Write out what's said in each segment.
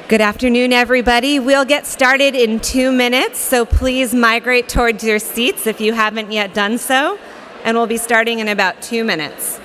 Good afternoon, everybody. We'll get started in 2 minutes, so please migrate towards your seats if you haven't yet done so, and we'll be starting in about 2 minutes.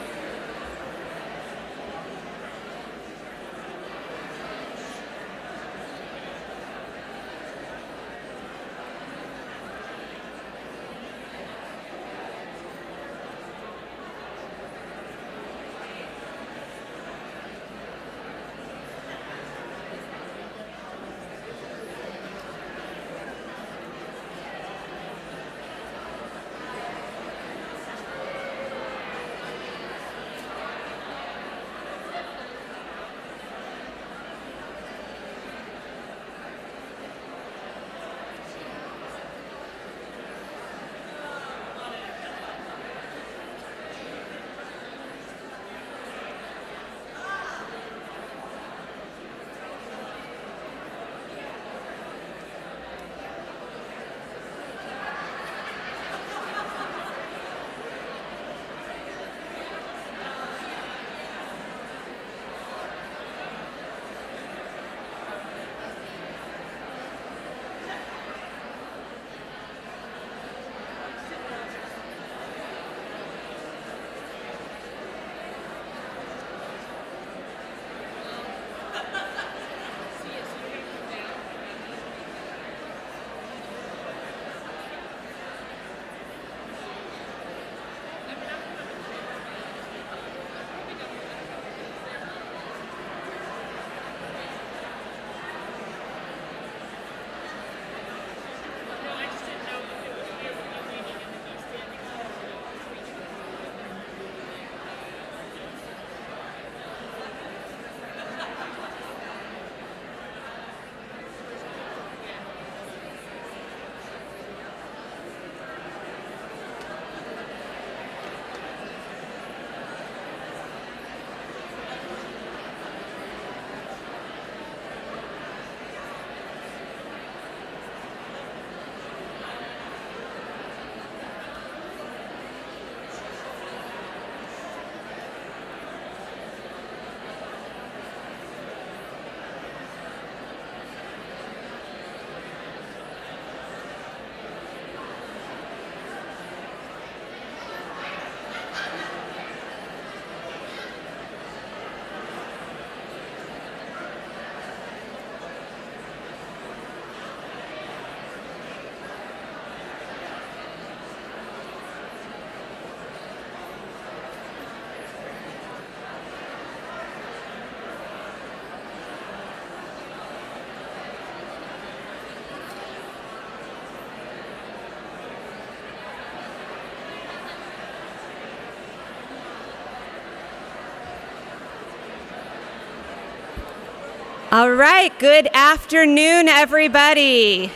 All right, good afternoon, everybody.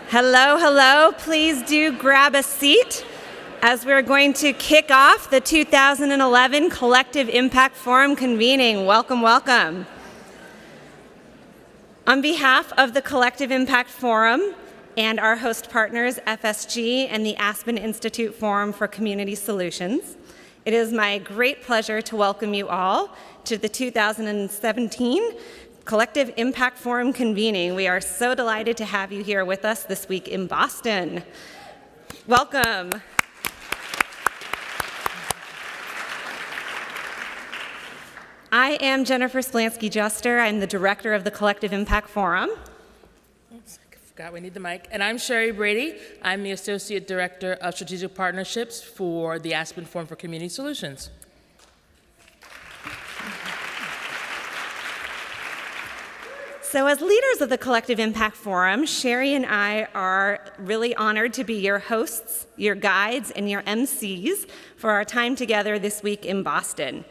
Hello, hello. Please do grab a seat as we're going to kick off the 2011 Collective Impact Forum convening. Welcome, welcome. On behalf of the Collective Impact Forum and our host partners, FSG and the Aspen Institute Forum for Community Solutions, it is my great pleasure to welcome you all to the 2017 Collective Impact Forum convening. We are so delighted to have you here with us this week in Boston. Welcome. I am Jennifer Slansky-Juster. I'm the director of the Collective Impact Forum. I forgot we need the mic. And I'm Sherry Brady. I'm the associate director of strategic partnerships for the Aspen Forum for Community Solutions. So as leaders of the Collective Impact Forum, Sherry and I are really honored to be your hosts, your guides, and your MCs for our time together this week in Boston.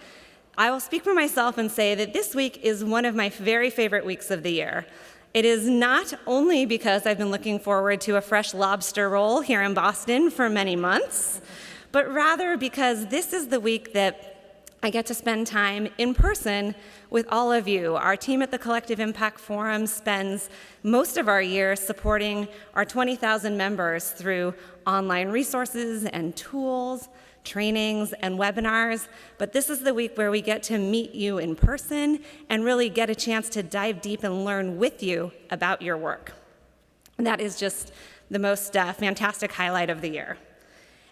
I will speak for myself and say that this week is one of my very favorite weeks of the year. It is not only because I've been looking forward to a fresh lobster roll here in Boston for many months, but rather because this is the week that I get to spend time in person with all of you. Our team at the Collective Impact Forum spends most of our year supporting our 20,000 members through online resources and tools, trainings, and webinars. But this is the week where we get to meet you in person and really get a chance to dive deep and learn with you about your work. And that is just the most fantastic highlight of the year.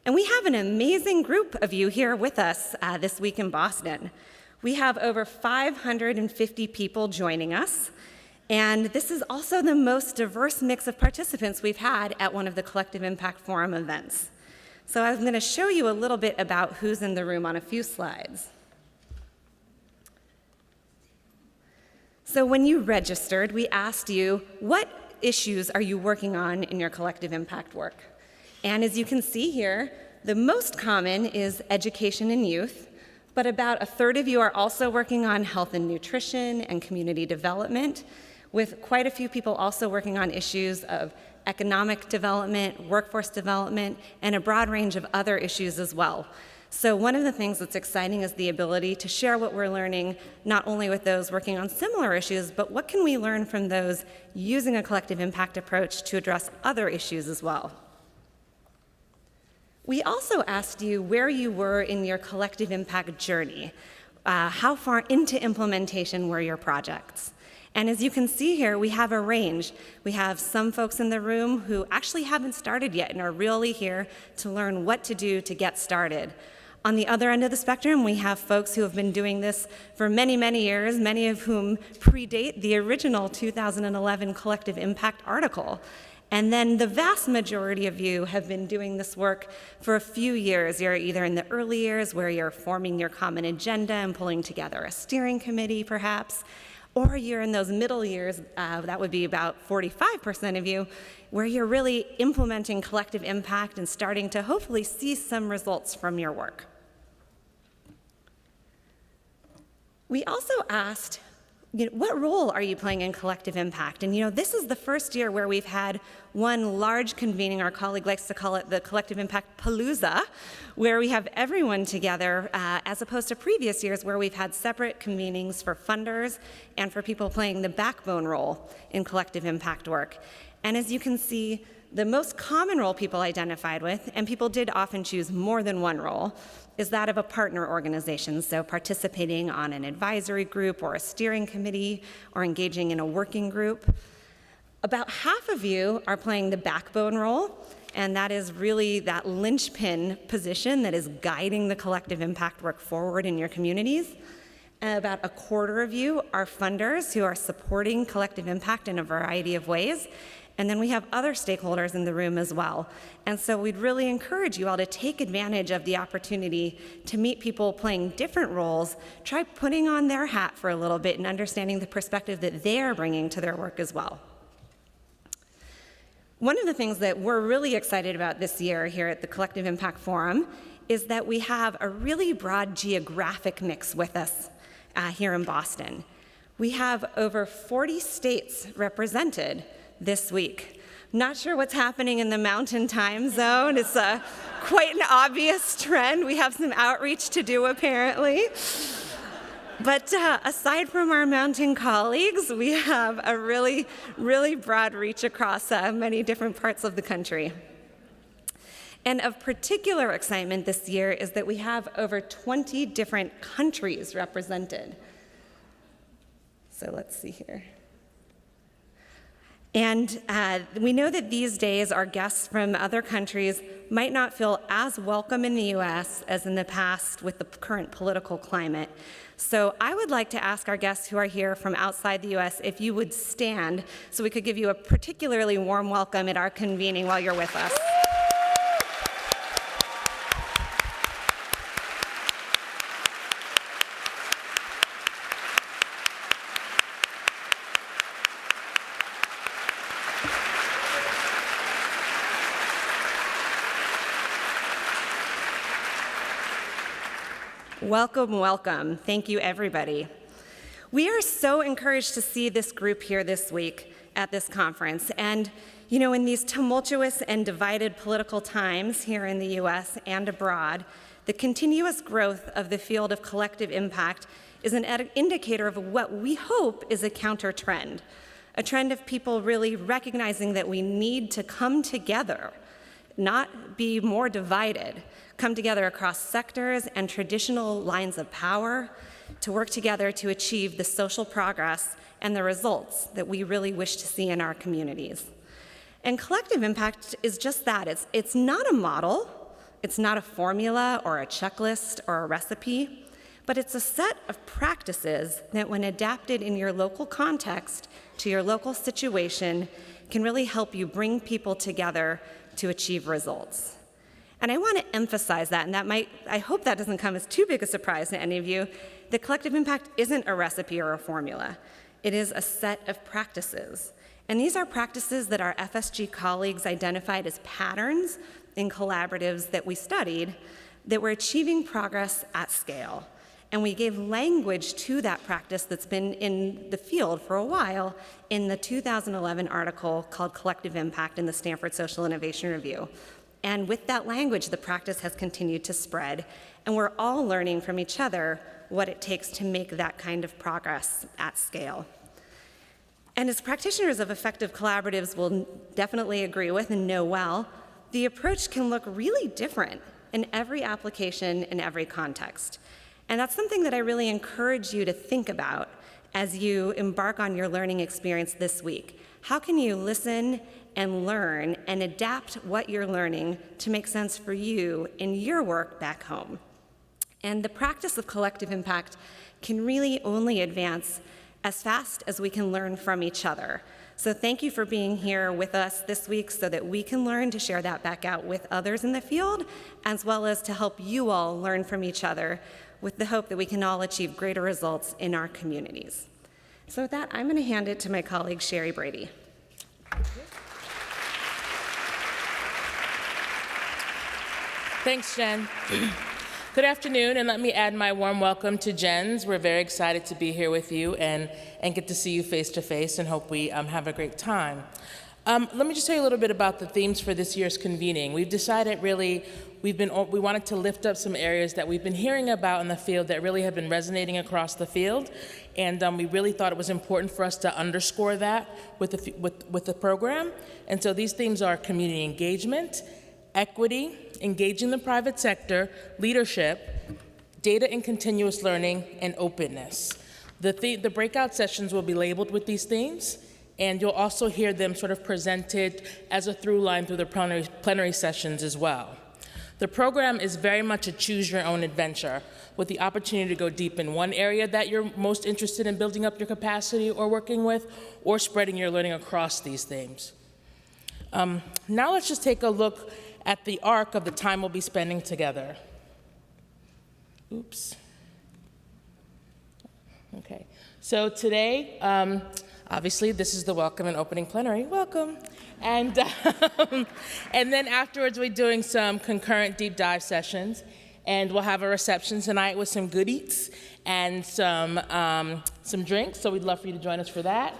And we have an amazing group of you here with us this week in Boston. We have over 550 people joining us, and this is also the most diverse mix of participants we've had at one of the Collective Impact Forum events. So I'm going to show you a little bit about who's in the room on a few slides. So when you registered, we asked you, what issues are you working on in your collective impact work? And as you can see here, the most common is education and youth, but about a third of you are also working on health and nutrition and community development, with quite a few people also working on issues of economic development, workforce development, and a broad range of other issues as well. So one of the things that's exciting is the ability to share what we're learning, not only with those working on similar issues, but what can we learn from those using a collective impact approach to address other issues as well. We also asked you where you were in your collective impact journey. How far into implementation were your projects? And as you can see here, we have a range. We have some folks in the room who actually haven't started yet and are really here to learn what to do to get started. On the other end of the spectrum, we have folks who have been doing this for many, many years, many of whom predate the original 2011 Collective Impact article. And then the vast majority of you have been doing this work for a few years. You're either in the early years where you're forming your common agenda and pulling together a steering committee, perhaps, or you're in those middle years, that would be about 45% of you, where you're really implementing collective impact and starting to hopefully see some results from your work. We also asked, what role are you playing in collective impact? And this is the first year where we've had one large convening. Our colleague likes to call it the Collective Impact Palooza, where we have everyone together, as opposed to previous years where we've had separate convenings for funders and for people playing the backbone role in collective impact work. And as you can see, the most common role people identified with, and people did often choose more than one role, is that of a partner organization, so participating on an advisory group or a steering committee or engaging in a working group. About half of you are playing the backbone role, and that is really that linchpin position that is guiding the collective impact work forward in your communities. And about a quarter of you are funders who are supporting collective impact in a variety of ways. And then we have other stakeholders in the room as well. And so we'd really encourage you all to take advantage of the opportunity to meet people playing different roles, try putting on their hat for a little bit and understanding the perspective that they're bringing to their work as well. One of the things that we're really excited about this year here at the Collective Impact Forum is that we have a really broad geographic mix with us here in Boston. We have over 40 states represented this week. Not sure what's happening in the Mountain Time Zone. It's quite an obvious trend. We have some outreach to do, apparently. But aside from our mountain colleagues, we have a really, really broad reach across many different parts of the country. And of particular excitement this year is that we have over 20 different countries represented. So let's see here. And we know that these days our guests from other countries might not feel as welcome in the U.S. as in the past with the current political climate. So I would like to ask our guests who are here from outside the U.S. if you would stand so we could give you a particularly warm welcome at our convening while you're with us. Welcome, welcome. Thank you, everybody. We are so encouraged to see this group here this week at this conference. And, You know, in these tumultuous and divided political times here in the US and abroad, the continuous growth of the field of collective impact is an indicator of what we hope is a counter trend, a trend of people really recognizing that we need to come together, not be more divided, come together across sectors and traditional lines of power to work together to achieve the social progress and the results that we really wish to see in our communities. And collective impact is just that. It's not a model, it's not a formula or a checklist or a recipe, but it's a set of practices that, when adapted in your local context to your local situation, can really help you bring people together to achieve results. And I want to emphasize that, and I hope that doesn't come as too big a surprise to any of you, that collective impact isn't a recipe or a formula. It is a set of practices. And these are practices that our FSG colleagues identified as patterns in collaboratives that we studied that were achieving progress at scale. And we gave language to that practice that's been in the field for a while in the 2011 article called Collective Impact in the Stanford Social Innovation Review. And with that language, the practice has continued to spread, and we're all learning from each other what it takes to make that kind of progress at scale. And as practitioners of effective collaboratives will definitely agree with and know well, the approach can look really different in every application, in every context. And that's something that I really encourage you to think about as you embark on your learning experience this week. How can you listen and learn and adapt what you're learning to make sense for you in your work back home? And the practice of collective impact can really only advance as fast as we can learn from each other. So thank you for being here with us this week so that we can learn to share that back out with others in the field, as well as to help you all learn from each other with the hope that we can all achieve greater results in our communities. So with that, I'm going to hand it to my colleague, Sherry Brady. Thanks, Jen. Good afternoon, and let me add my warm welcome to Jen's. We're very excited to be here with you and get to see you face to face, and hope we have a great time. Let me just tell you a little bit about the themes for this year's convening. We've decided really, we wanted to lift up some areas that we've been hearing about in the field that really have been resonating across the field, and we really thought it was important for us to underscore that with the program. And so these themes are community engagement, equity, engaging the private sector, leadership, data and continuous learning, and openness. The breakout sessions will be labeled with these themes, and you'll also hear them sort of presented as a through line through the plenary sessions as well. The program is very much a choose your own adventure, with the opportunity to go deep in one area that you're most interested in building up your capacity or working with, or spreading your learning across these themes. Now let's just take a look at the arc of the time we'll be spending together. Oops. Okay, so today, obviously, this is the welcome and opening plenary. Welcome. And then afterwards, we're doing some concurrent deep dive sessions, and we'll have a reception tonight with some good eats and some drinks, so we'd love for you to join us for that.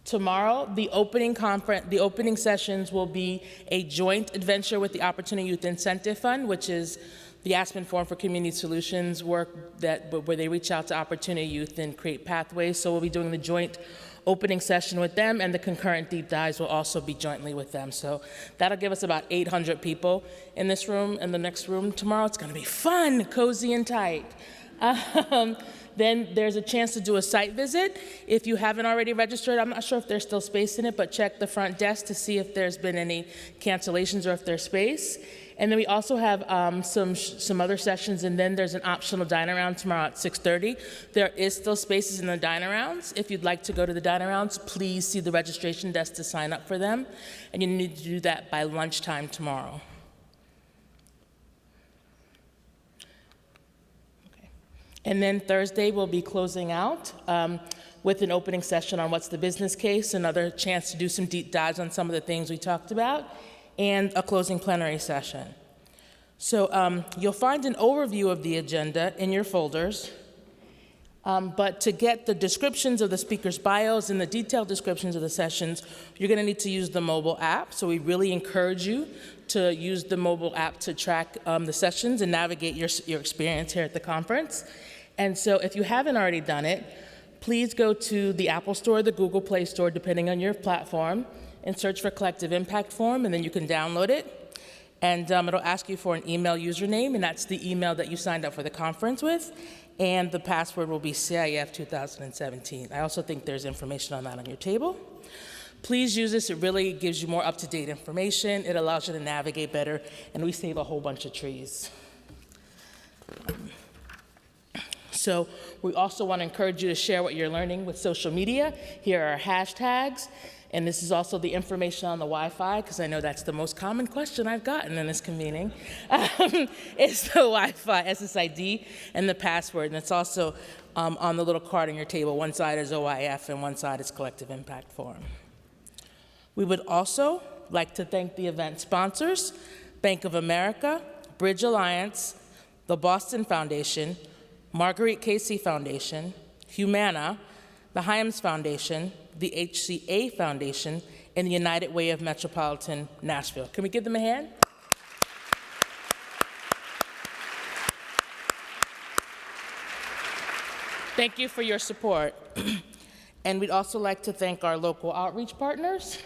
Tomorrow, the opening sessions will be a joint adventure with the Opportunity Youth Incentive Fund, which is the Aspen Forum for Community Solutions work where they reach out to Opportunity Youth and create pathways. So we'll be doing the joint opening session with them, and the concurrent deep dives will also be jointly with them. So that'll give us about 800 people in this room and the next room tomorrow. It's gonna be fun, cozy, and tight. Then there's a chance to do a site visit. If you haven't already registered, I'm not sure if there's still space in it, but check the front desk to see if there's been any cancellations or if there's space. And then we also have some other sessions, and then there's an optional dine-around tomorrow at 6:30. There is still spaces in the dine-arounds. If you'd like to go to the dine-arounds, please see the registration desk to sign up for them, and you need to do that by lunchtime tomorrow. Okay. And then Thursday, we'll be closing out with an opening session on what's the business case, another chance to do some deep dives on some of the things we talked about, and a closing plenary session. So you'll find an overview of the agenda in your folders. But to get the descriptions of the speakers' bios and the detailed descriptions of the sessions, you're going to need to use the mobile app. So we really encourage you to use the mobile app to track the sessions and navigate your experience here at the conference. And so if you haven't already done it, please go to the Apple Store or the Google Play Store, depending on your platform, and search for Collective Impact Forum, and then you can download it. And it'll ask you for an email username, and that's the email that you signed up for the conference with. And the password will be CIF 2017. I also think there's information on that on your table. Please use this. It really gives you more up-to-date information. It allows you to navigate better, and we save a whole bunch of trees. So we also want to encourage you to share what you're learning with social media. Here are hashtags. And this is also the information on the Wi-Fi, because I know that's the most common question I've gotten in this convening. It's the Wi-Fi SSID and the password. And it's also on the little card on your table. One side is OIF and one side is Collective Impact Forum. We would also like to thank the event sponsors, Bank of America, Bridge Alliance, the Boston Foundation, Marguerite Casey Foundation, Humana, the Hyams Foundation, the HCA Foundation, and the United Way of Metropolitan Nashville. Can we give them a hand? Thank you for your support. And we'd also like to thank our local outreach partners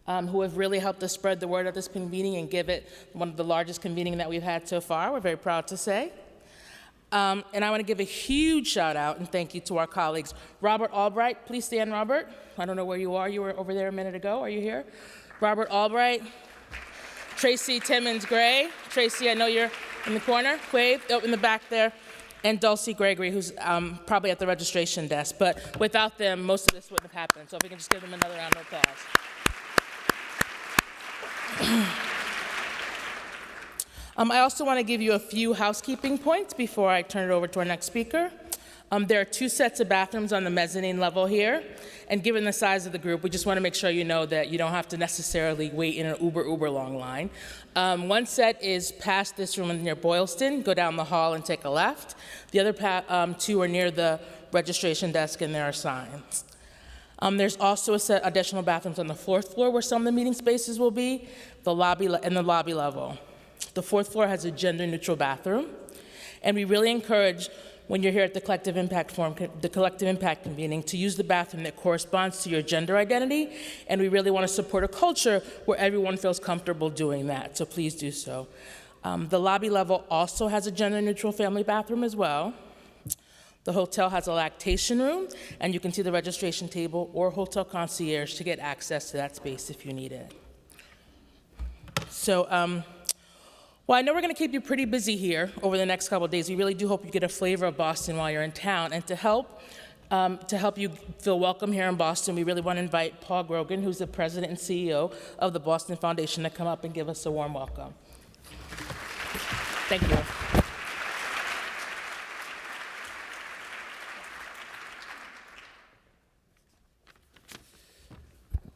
who have really helped us spread the word of this convening and give it one of the largest convening that we've had so far. We're very proud to say. And I want to give a huge shout out and thank you to our colleagues. Robert Albright, please stand, Robert. I don't know where you are. You were over there a minute ago. Are you here? Robert Albright. Tracy Timmons Gray. Tracy, I know you're in the corner. Wave, in the back there. And Dulcie Gregory, who's probably at the registration desk. But without them, most of this wouldn't have happened. So if we can just give them another round of applause. I also want to give you a few housekeeping points before I turn it over to our next speaker. There are 2 sets of bathrooms on the mezzanine level here, and given the size of the group, we just want to make sure you know that you don't have to necessarily wait in an uber long line. One set is past this room near Boylston. Go down the hall and take a left. The other 2 are near the registration desk, and there are signs. There's also a set additional bathrooms on the 4th floor where some of the meeting spaces will be, the lobby level. The 4th floor has a gender-neutral bathroom, and we really encourage, when you're here at the Collective Impact Forum, the Collective Impact Convening, to use the bathroom that corresponds to your gender identity, and we really want to support a culture where everyone feels comfortable doing that, so please do so. The lobby level also has a gender-neutral family bathroom as well. The hotel has a lactation room, and you can see the registration table or hotel concierge to get access to that space if you need it. So, well, I know we're going to keep you pretty busy here over the next couple of days. We really do hope you get a flavor of Boston while you're in town. And to help you feel welcome here in Boston, we really want to invite Paul Grogan, who's the president and CEO of the Boston Foundation, to come up and give us a warm welcome. Thank you.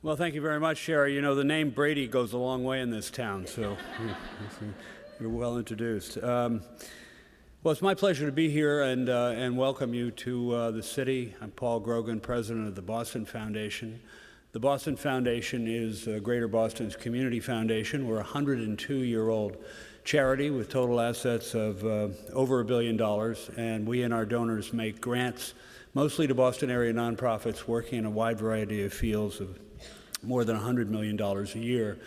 Well, thank you very much, Sherry. You know, the name Brady goes a long way in this town, so you're well introduced. Well, it's my pleasure to be here and welcome you to the city. I'm Paul Grogan, president of the Boston Foundation. The Boston Foundation is Greater Boston's community foundation. We're a 102-year-old charity with total assets of over $1 billion, and we and our donors make grants mostly to Boston area nonprofits working in a wide variety of fields of more than $100 million a year.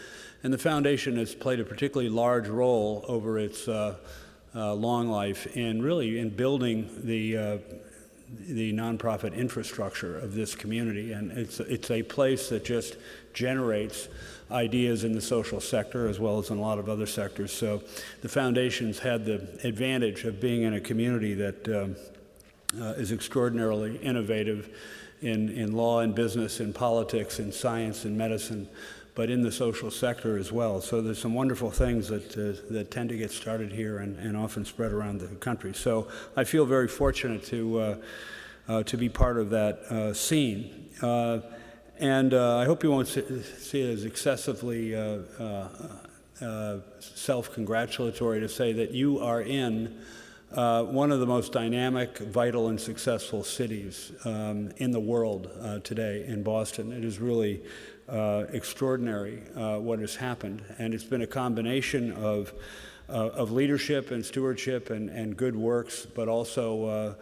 And the foundation has played a particularly large role over its long life in building the nonprofit infrastructure of this community. And it's a place that just generates ideas in the social sector as well as in a lot of other sectors. So the foundation's had the advantage of being in a community that is extraordinarily innovative in law and business, in politics, in science and medicine, but in the social sector as well. So there's some wonderful things that tend to get started here and often spread around the country. So I feel very fortunate to be part of that scene. And I hope you won't see it as excessively self-congratulatory to say that you are in one of the most dynamic, vital, and successful cities in the world today in Boston. It is really extraordinary what has happened, and it's been a combination of leadership and stewardship and good works, but also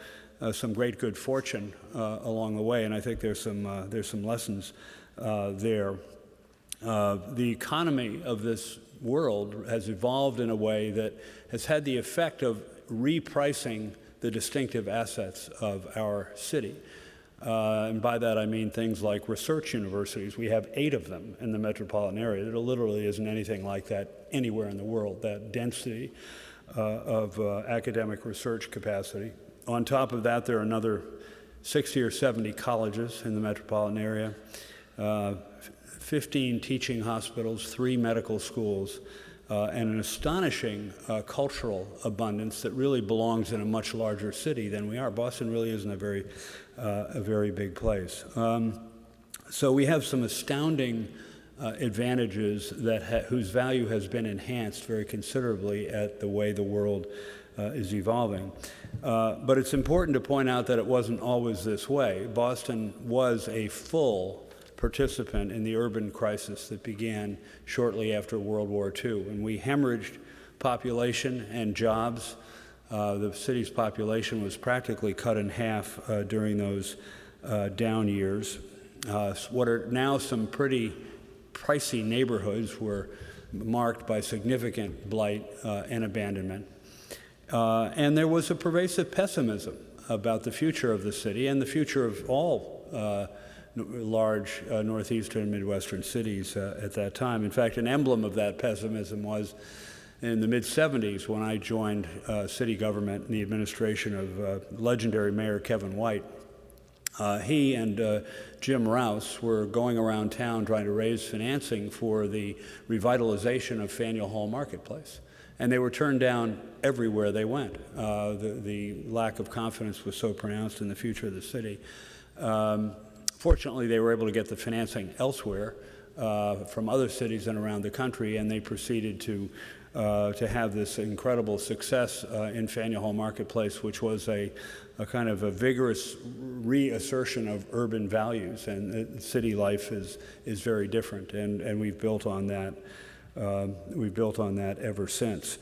some great good fortune along the way, and I think there's some lessons there. The economy of this world has evolved in a way that has had the effect of repricing the distinctive assets of our city. And by that I mean things like research universities. We have 8 of them in the metropolitan area. There literally isn't anything like that anywhere in the world, that density of academic research capacity. On top of that, there are another 60 or 70 colleges in the metropolitan area, 15 teaching hospitals, 3 medical schools, and an astonishing cultural abundance that really belongs in a much larger city than we are. Boston really isn't a very big place. So we have some astounding advantages whose value has been enhanced very considerably at the way the world is evolving. But it's important to point out that it wasn't always this way. Boston was a full participant in the urban crisis that began shortly after World War II, and we hemorrhaged population and jobs. The city's population was practically cut in half during those down years. What are now some pretty pricey neighborhoods were marked by significant blight and abandonment. And there was a pervasive pessimism about the future of the city and the future of all large northeastern and midwestern cities at that time. In fact, an emblem of that pessimism was in the mid-'70s when I joined city government in the administration of legendary Mayor Kevin White. He and Jim Rouse were going around town trying to raise financing for the revitalization of Faneuil Hall Marketplace. And they were turned down everywhere they went. The lack of confidence was so pronounced in the future of the city. Fortunately, they were able to get the financing elsewhere from other cities and around the country, and they proceeded to have this incredible success in Faneuil Hall Marketplace, which was a kind of a vigorous reassertion of urban values, and city life is very different, and we've built on that. We've built on that ever since.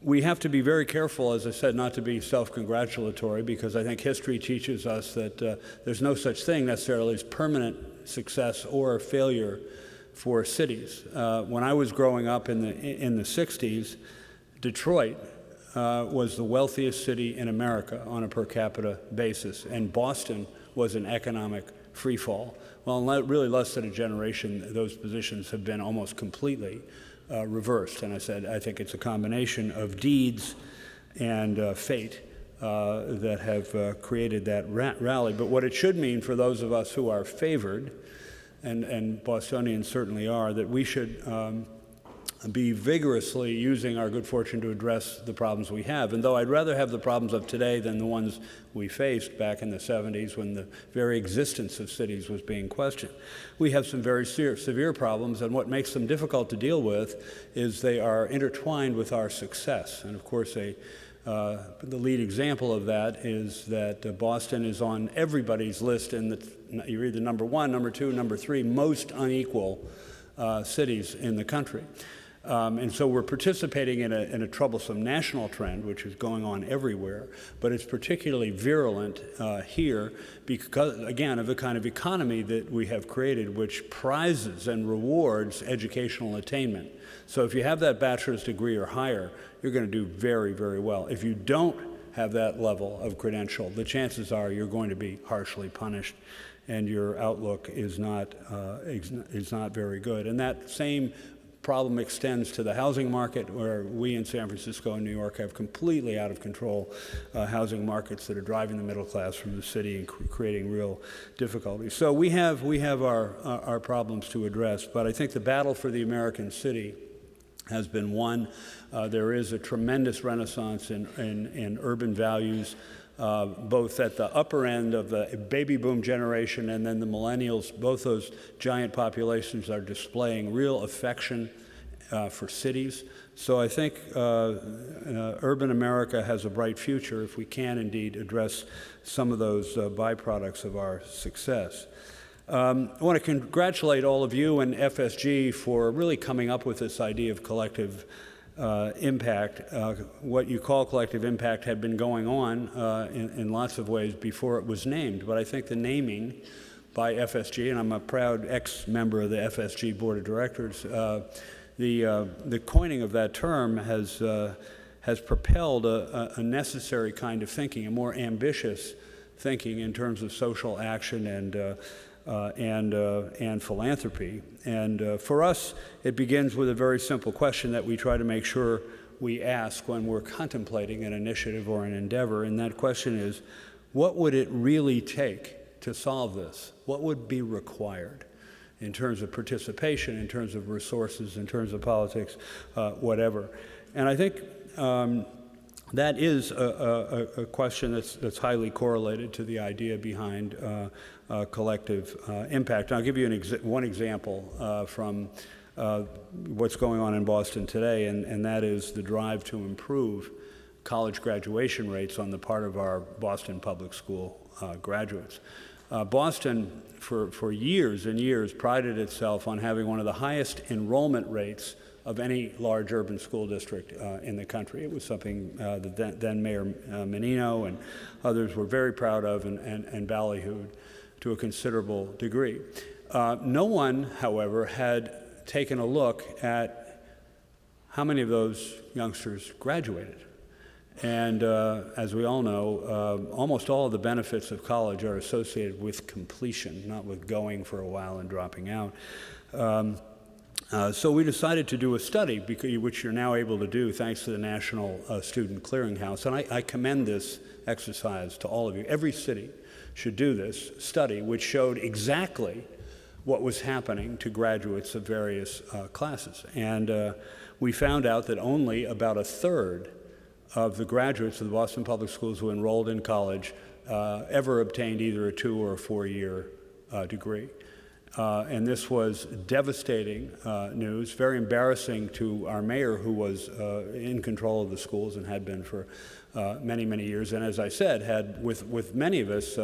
We have to be very careful, as I said, not to be self-congratulatory, because I think history teaches us that there's no such thing necessarily as permanent success or failure for cities. When I was growing up in the 60s, Detroit was the wealthiest city in America on a per capita basis, and Boston was an economic freefall. Well, in really less than a generation, those positions have been almost completely reversed. And I think it's a combination of deeds and fate that have created that rally. But what it should mean for those of us who are favored, and Bostonians certainly are, that we should be vigorously using our good fortune to address the problems we have. And though I'd rather have the problems of today than the ones we faced back in the 70s when the very existence of cities was being questioned, we have some very severe problems, and what makes them difficult to deal with is they are intertwined with our success. And of course, the lead example of that is that Boston is on everybody's list you're either number 1, number 2, number 3 most unequal cities in the country. And so we're participating in a troublesome national trend, which is going on everywhere, but it's particularly virulent here because, again, of the kind of economy that we have created, which prizes and rewards educational attainment. So if you have that bachelor's degree or higher, you're going to do very, very well. If you don't have that level of credential, the chances are you're going to be harshly punished, and your outlook is not very good. And that same problem extends to the housing market, where we in San Francisco and New York have completely out of control housing markets that are driving the middle class from the city and creating real difficulties. So we have our problems to address, but I think the battle for the American city has been won. There is a tremendous renaissance in urban values, both at the upper end of the baby boom generation and then the millennials. Both those giant populations are displaying real affection for cities. So I think urban America has a bright future if we can indeed address some of those byproducts of our success. I want to congratulate all of you and FSG for really coming up with this idea of collective impact. What you call collective impact had been going on in lots of ways before it was named, but I think the naming by FSG, and I'm a proud ex-member of the FSG Board of Directors, the coining of that term has propelled a necessary kind of thinking, a more ambitious thinking in terms of social action and philanthropy. And for us, it begins with a very simple question that we try to make sure we ask when we're contemplating an initiative or an endeavor, and that question is, what would it really take to solve this? What would be required in terms of participation, in terms of resources, in terms of politics, whatever? And I think that is a question that's highly correlated to the idea behind collective impact. And I'll give you one example from what's going on in Boston today, and that is the drive to improve college graduation rates on the part of our Boston public school graduates. Boston, for years and years, prided itself on having one of the highest enrollment rates of any large urban school district in the country. It was something that then Mayor Menino and others were very proud of and ballyhooed to a considerable degree. No one, however, had taken a look at how many of those youngsters graduated. And as we all know, almost all of the benefits of college are associated with completion, not with going for a while and dropping out. So we decided to do a study, which you're now able to do thanks to the National Student Clearinghouse. And I commend this exercise to all of you. Every city should do this study, which showed exactly what was happening to graduates of various classes. And we found out that only about a third of the graduates of the Boston Public Schools who enrolled in college ever obtained either a 2- or a 4-year degree. And this was devastating news, very embarrassing to our mayor, who was in control of the schools and had been for many, many years. And as I said, had, with many of us,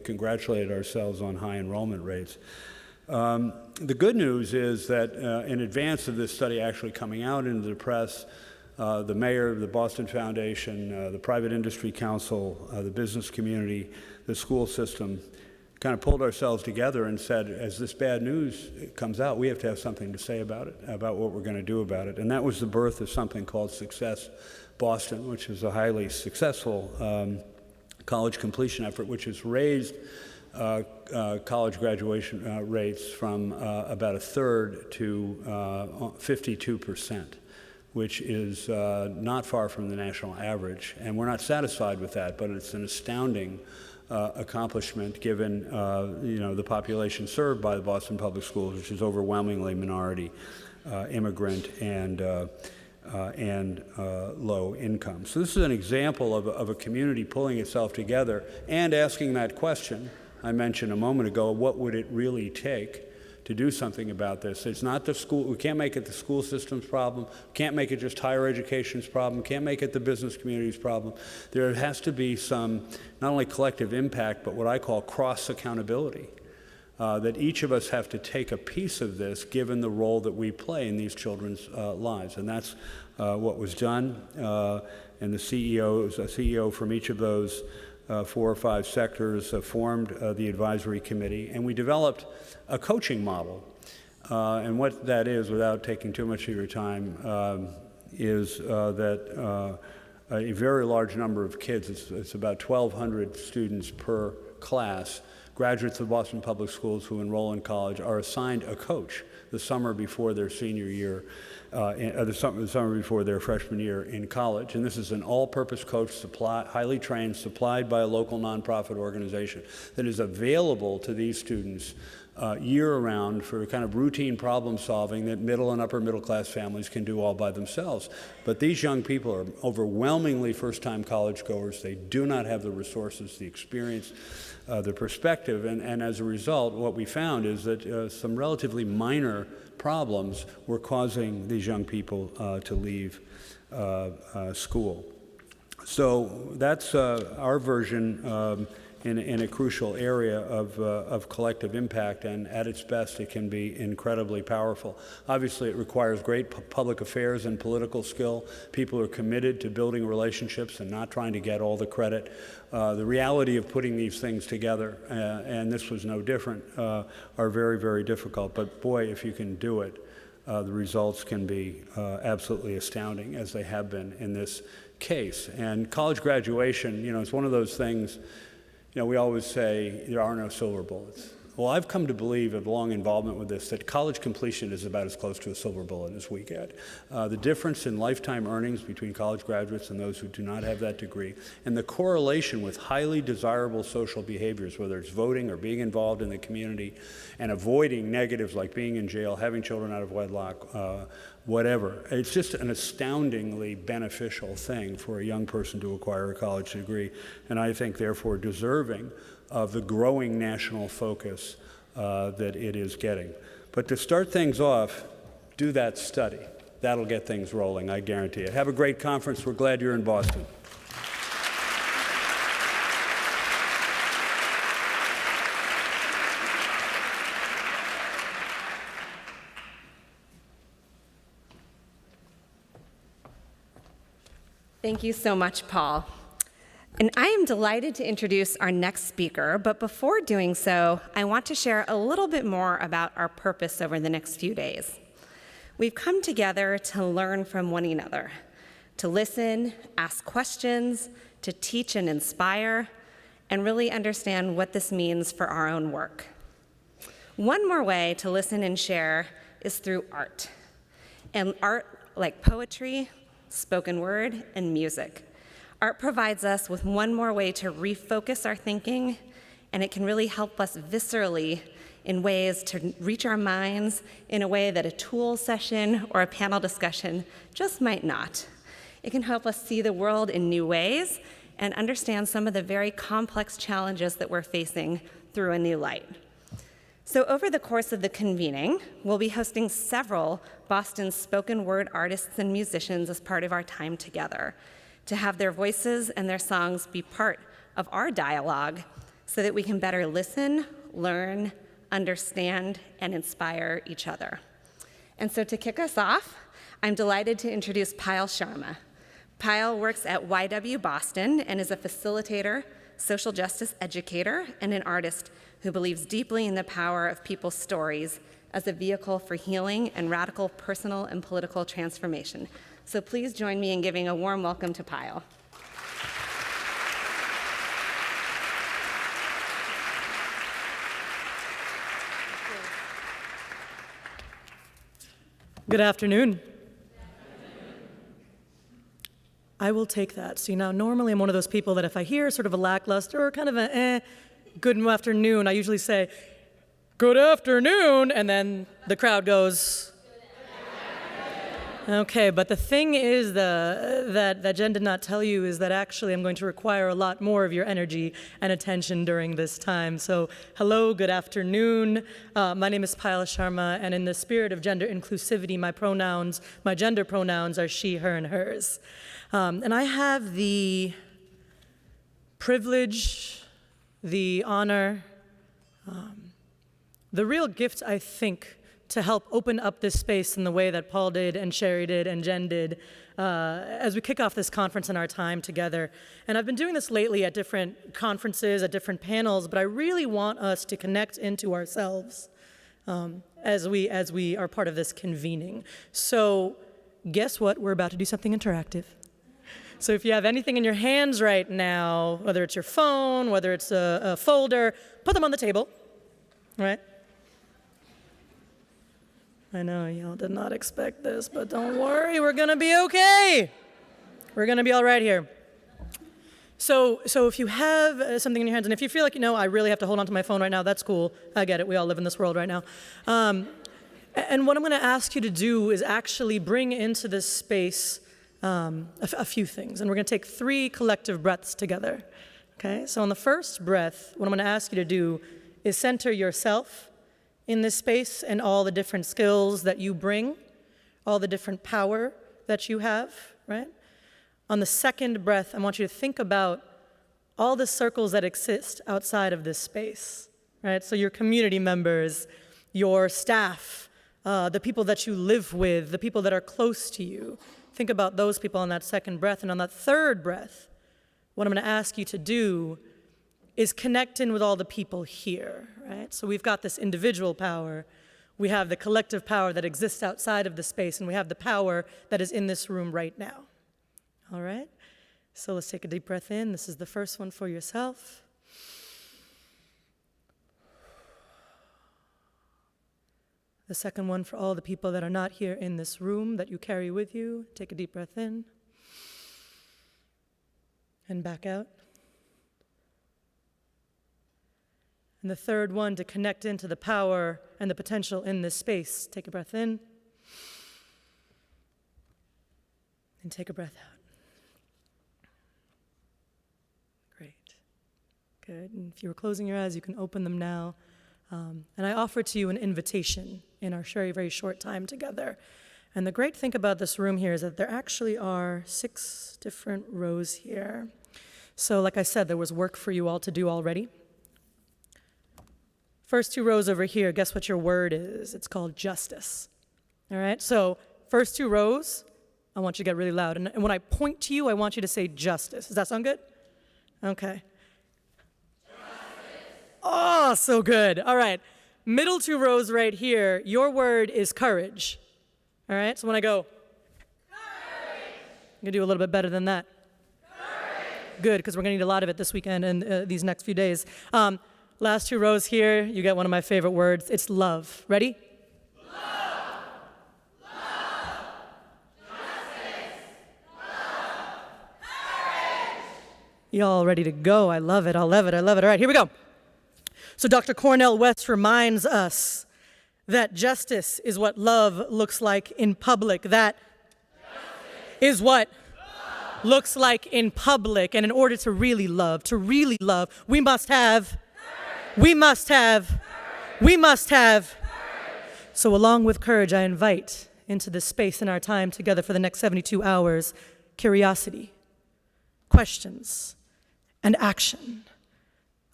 congratulated ourselves on high enrollment rates. The good news is that in advance of this study actually coming out into the press, the mayor, the Boston Foundation, the Private Industry Council, the business community, the school system, kind of pulled ourselves together and said, as this bad news comes out, we have to have something to say about it, about what we're going to do about it. And that was the birth of something called Success Boston, which is a highly successful college completion effort, which has raised college graduation rates from about a third to 52%, which is not far from the national average. And we're not satisfied with that, but it's an astounding accomplishment given the population served by the Boston Public Schools, which is overwhelmingly minority, immigrant, and low income. So this is an example of a community pulling itself together and asking that question I mentioned a moment ago: what would it really take to do something about this? It's not the school. We can't make it the school system's problem. Can't make it just higher education's problem. Can't make it the business community's problem. There has to be some, not only collective impact, but what I call cross accountability. That each of us have to take a piece of this, given the role that we play in these children's lives, and that's what was done. And the CEO from each of those 4 or 5 sectors formed the advisory committee, and we developed a coaching model. And what that is, without taking too much of your time, is that a very large number of kids, it's about 1,200 students per class, graduates of Boston Public Schools who enroll in college, are assigned a coach the summer before their senior year, the summer before their freshman year in college. And this is an all-purpose coach, highly trained, supplied by a local nonprofit organization that is available to these students year-round for kind of routine problem solving that middle and upper middle class families can do all by themselves. But these young people are overwhelmingly first-time college goers. They do not have the resources, the experience, the perspective, and as a result, what we found is that some relatively minor problems were causing these young people to leave school. So that's our version in a crucial area of collective impact, and at its best it can be incredibly powerful. Obviously it requires great public affairs and political skill. People are committed to building relationships and not trying to get all the credit. The reality of putting these things together, and this was no different, are very, very difficult. But boy, if you can do it, the results can be absolutely astounding, as they have been in this case. And college graduation, it's one of those things. We always say there are no silver bullets. Well, I've come to believe, of long involvement with this, that college completion is about as close to a silver bullet as we get. The difference in lifetime earnings between college graduates and those who do not have that degree, and the correlation with highly desirable social behaviors, whether it's voting or being involved in the community, and avoiding negatives like being in jail, having children out of wedlock, whatever. It's just an astoundingly beneficial thing for a young person to acquire a college degree, and I think therefore deserving of the growing national focus that it is getting. But to start things off, do that study. That'll get things rolling, I guarantee it. Have a great conference. We're glad you're in Boston. Thank you so much, Paul. And I am delighted to introduce our next speaker, but before doing so, I want to share a little bit more about our purpose over the next few days. We've come together to learn from one another, to listen, ask questions, to teach and inspire, and really understand what this means for our own work. One more way to listen and share is through art. And art like poetry, spoken word, and music. Art provides us with one more way to refocus our thinking, and it can really help us viscerally in ways to reach our minds in a way that a tool session or a panel discussion just might not. It can help us see the world in new ways and understand some of the very complex challenges that we're facing through a new light. So over the course of the convening, we'll be hosting several Boston spoken word artists and musicians as part of our time together, to have their voices and their songs be part of our dialogue so that we can better listen, learn, understand, and inspire each other. And so to kick us off, I'm delighted to introduce Payal Sharma. Payal works at YW Boston and is a facilitator, social justice educator, and an artist who believes deeply in the power of people's stories as a vehicle for healing and radical personal and political transformation. So please join me in giving a warm welcome to Payal. Good afternoon. I will take that. See, now normally I'm one of those people that if I hear sort of a lackluster or kind of a good afternoon, I usually say, good afternoon, and then the crowd goes, okay, but the thing is that Jen did not tell you is that actually I'm going to require a lot more of your energy and attention during this time. So hello, good afternoon. My name is Payal Sharma, and in the spirit of gender inclusivity, my gender pronouns are she, her, and hers. And I have the privilege, the honor, the real gift, I think, to help open up this space in the way that Paul did and Sherry did and Jen did as we kick off this conference and our time together. And I've been doing this lately at different conferences, at different panels, but I really want us to connect into ourselves as we are part of this convening. So guess what? We're about to do something interactive. So if you have anything in your hands right now, whether it's your phone, whether it's a folder, put them on the table, right? I know y'all did not expect this, but don't worry, we're gonna be okay. We're gonna be all right here. So if you have something in your hands, and if you feel like, I really have to hold on to my phone right now, that's cool. I get it. We all live in this world right now. And what I'm going to ask you to do is actually bring into this space a few things. And we're going to take 3 collective breaths together. Okay? So on the first breath, what I'm going to ask you to do is center yourself in this space and all the different skills that you bring, all the different power that you have, right? On the second breath, I want you to think about all the circles that exist outside of this space, right? So your community members, your staff, the people that you live with, the people that are close to you. Think about those people on that second breath. And on that third breath, what I'm going to ask you to do is connect in with all the people here, right? So we've got this individual power, we have the collective power that exists outside of the space, and we have the power that is in this room right now. All right? So let's take a deep breath in. This is the first one for yourself. The second one for all the people that are not here in this room that you carry with you. Take a deep breath in. And back out. And the third one, to connect into the power and the potential in this space. Take a breath in. And take a breath out. Great. Good. And if you were closing your eyes, you can open them now. And I offer to you an invitation in our very, very short time together. And the great thing about this room here is that there actually are 6 different rows here. So like I said, there was work for you all to do already. First 2 rows over here, guess what your word is? It's called justice. All right? So first 2 rows, I want you to get really loud. And when I point to you, I want you to say justice. Does that sound good? Okay. Justice. Oh, so good. All right. Middle 2 rows right here, your word is courage. All right? So when I go, courage, I'm going to do a little bit better than that. Courage. Good, because we're going to need a lot of it this weekend and these next few days. Last 2 rows here, you get one of my favorite words. It's love. Ready? Love. Love. Justice. Love. Courage. Y'all ready to go? I love it. I love it. I love it. All right, here we go. So Dr. Cornel West reminds us that justice is what love looks like in public. That is what love looks like in public. And in order to really love, we must have. We must have. So along with courage, I invite into this space in our time together for the next 72 hours, curiosity, questions, and action.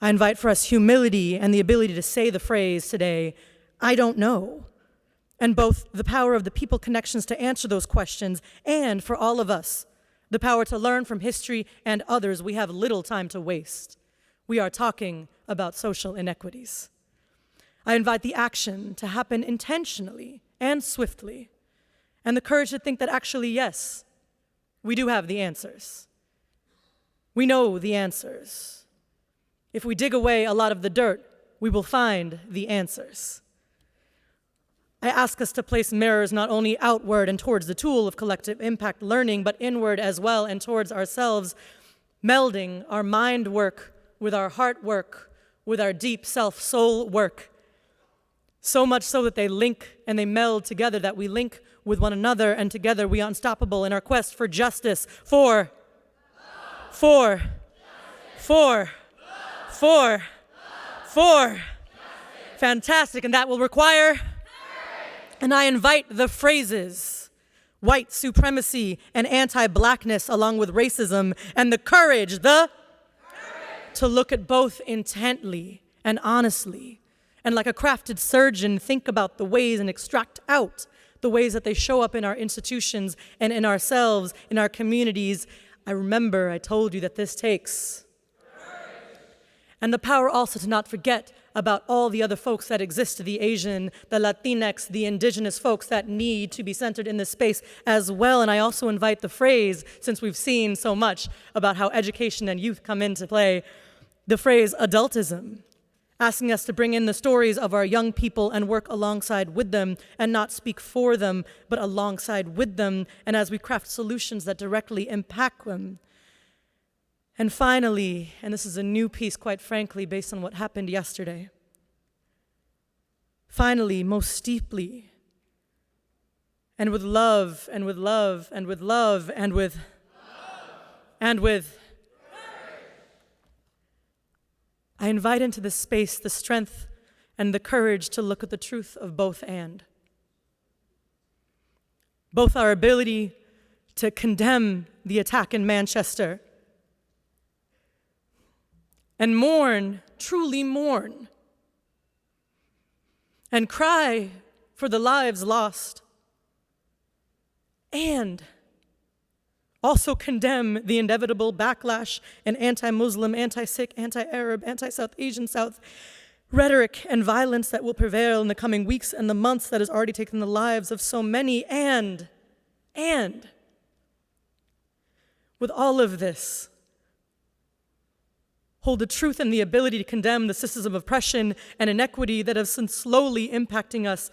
I invite for us humility and the ability to say the phrase today, I don't know, and both the power of the people connections to answer those questions and for all of us, the power to learn from history and others. We have little time to waste. We are talking about social inequities. I invite the action to happen intentionally and swiftly, and the courage to think that actually, yes, we do have the answers. We know the answers. If we dig away a lot of the dirt, we will find the answers. I ask us to place mirrors not only outward and towards the tool of collective impact learning, but inward as well and towards ourselves, melding our mind work with our heart work, with our deep self-soul work. So much so that they link and they meld together, that we link with one another, and together we are unstoppable in our quest for justice, for fantastic, and that will require, and I invite the phrases, white supremacy and anti-blackness along with racism, and the courage, to look at both intently and honestly, and like a crafted surgeon, think about the ways and extract out the ways that they show up in our institutions and in ourselves, in our communities. I remember I told you that this takes courage. And the power also to not forget about all the other folks that exist, the Asian, the Latinx, the indigenous folks that need to be centered in this space as well. And I also invite the phrase, since we've seen so much about how education and youth come into play, the phrase adultism, asking us to bring in the stories of our young people and work alongside with them and not speak for them, but alongside with them, and as we craft solutions that directly impact them. And finally, and this is a new piece, quite frankly, based on what happened yesterday, finally, most deeply, and with love, and with love, and with love, and with I invite into this space the strength and the courage to look at the truth of both and. Both our ability to condemn the attack in Manchester and mourn, truly mourn, and cry for the lives lost, and also condemn the inevitable backlash and anti-Muslim, anti-Sikh, anti-Arab, anti-South Asian, South rhetoric and violence that will prevail in the coming weeks and the months that has already taken the lives of so many, and with all of this, hold the truth and the ability to condemn the systems of oppression and inequity that have been slowly impacting us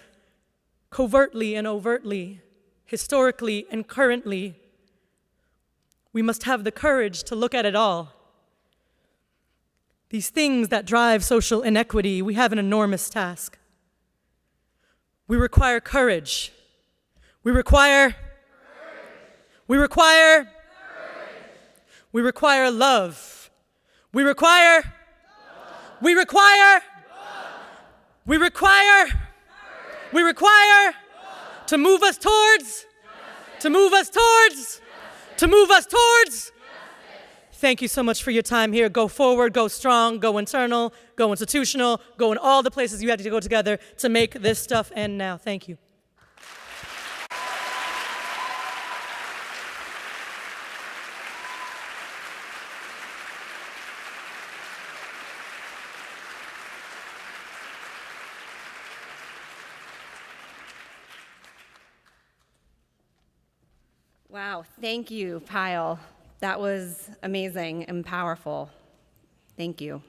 covertly and overtly, historically and currently. We must have the courage to look at it all. These things that drive social inequity, we have an enormous task. We require courage. We require love. We require to move us towards. Thank you so much for your time here. Go forward, go strong, go internal, go institutional, go in all the places you have to go together to make this stuff end now. Thank you. Wow, thank you, Pyle. That was amazing and powerful. Thank you.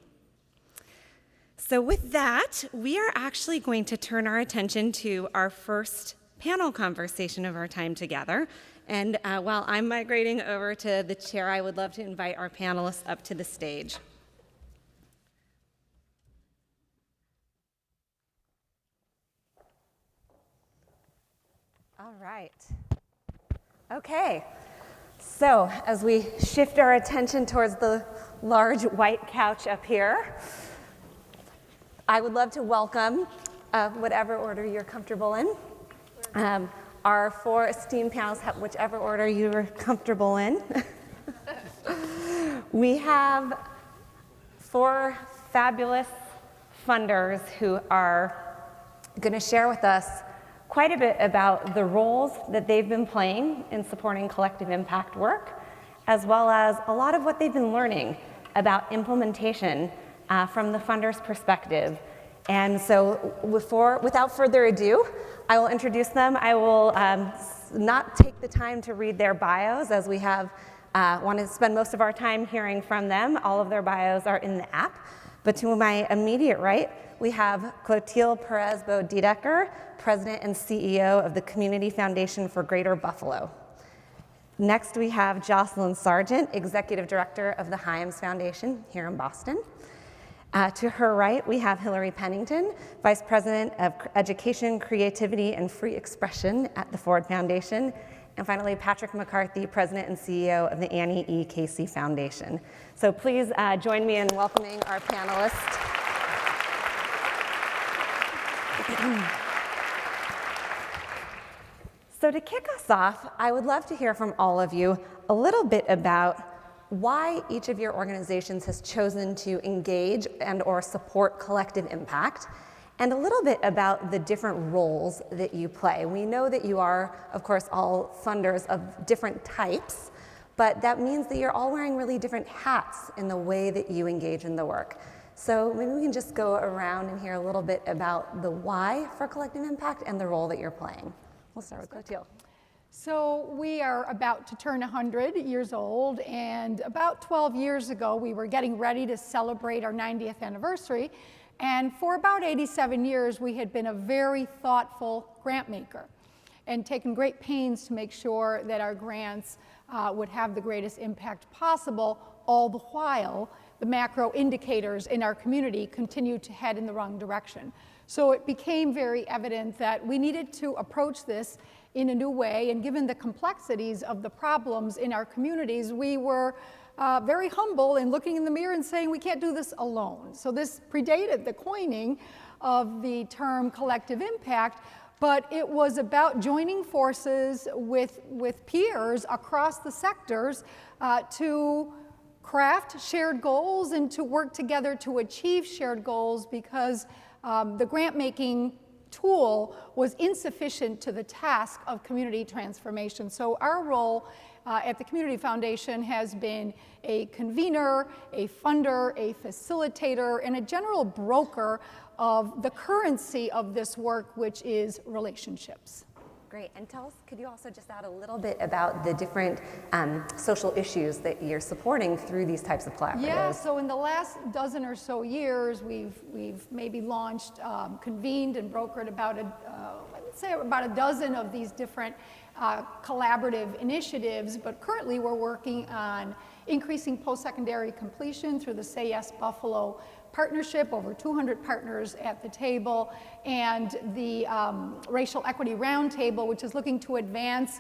So with that, we are actually going to turn our attention to our first panel conversation of our time together. And while I'm migrating over to the chair, I would love to invite our panelists up to the stage. All right. Okay, so as we shift our attention towards the large white couch up here, I would love to welcome, whatever order you're comfortable in, our four esteemed panelists, whichever order you're comfortable in. We have four fabulous funders who are going to share with us quite a bit about the roles that they've been playing in supporting collective impact work, as well as a lot of what they've been learning about implementation from the funders' perspective. And so without further ado, I will introduce them. I will not take the time to read their bios, as we have want to spend most of our time hearing from them. All of their bios are in the app. But to my immediate right, we have Clotilde Perez-Bodecker, President and CEO of the Community Foundation for Greater Buffalo. Next, we have Jocelyn Sargent, Executive Director of the Hyams Foundation here in Boston. To her right, we have Hillary Pennington, Vice President of Education, Creativity, and Free Expression at the Ford Foundation. And finally, Patrick McCarthy, President and CEO of the Annie E. Casey Foundation. So please join me in welcoming our panelists. So to kick us off, I would love to hear from all of you a little bit about why each of your organizations has chosen to engage and or support collective impact, and a little bit about the different roles that you play. We know that you are, of course, all funders of different types, but that means that you're all wearing really different hats in the way that you engage in the work. So maybe we can just go around and hear a little bit about the why for collective impact and the role that you're playing. We'll start with Clotilde. So we are about to turn 100 years old, and about 12 years ago, we were getting ready to celebrate our 90th anniversary. And for about 87 years, we had been a very thoughtful grant maker and taken great pains to make sure that our grants would have the greatest impact possible, all the while the macro indicators in our community continue to head in the wrong direction. So it became very evident that we needed to approach this in a new way, and given the complexities of the problems in our communities, we were very humble in looking in the mirror and saying we can't do this alone. So this predated the coining of the term collective impact, but it was about joining forces with peers across the sectors to craft shared goals and to work together to achieve shared goals, because the grant-making tool was insufficient to the task of community transformation. So our role at the Community Foundation has been a convener, a funder, a facilitator, and a general broker of the currency of this work, which is relationships. Great, and tell us, could you also just add a little bit about the different social issues that you're supporting through these types of collaboratives? Yeah, so in the last dozen or so years, we've maybe launched, convened and brokered about let's say about a dozen of these different collaborative initiatives, but currently we're working on increasing post-secondary completion through the Say Yes Buffalo partnership, over 200 partners at the table, and the Racial Equity Roundtable, which is looking to advance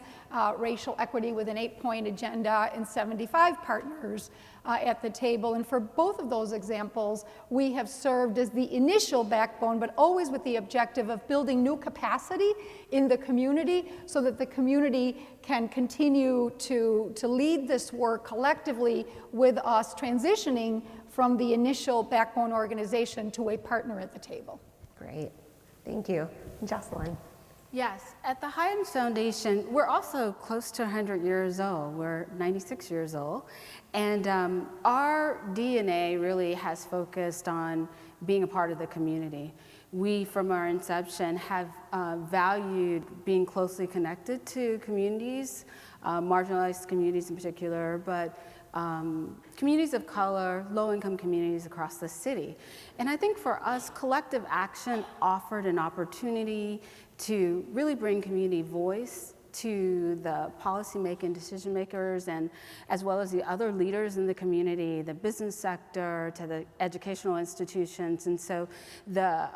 racial equity with an 8-point agenda and 75 partners at the table. And for both of those examples, we have served as the initial backbone, but always with the objective of building new capacity in the community so that the community can continue to lead this work collectively with us, transitioning from the initial backbone organization to a partner at the table. Great, thank you. Jocelyn. Yes, at the Hyams Foundation, we're also close to 100 years old. We're 96 years old. And our DNA really has focused on being a part of the community. We, from our inception, have valued being closely connected to communities, marginalized communities in particular, but communities of color, low-income communities across the city. And I think for us, collective action offered an opportunity to really bring community voice to the policymaking decision makers, and as well as the other leaders in the community, the business sector, to the educational institutions. And so the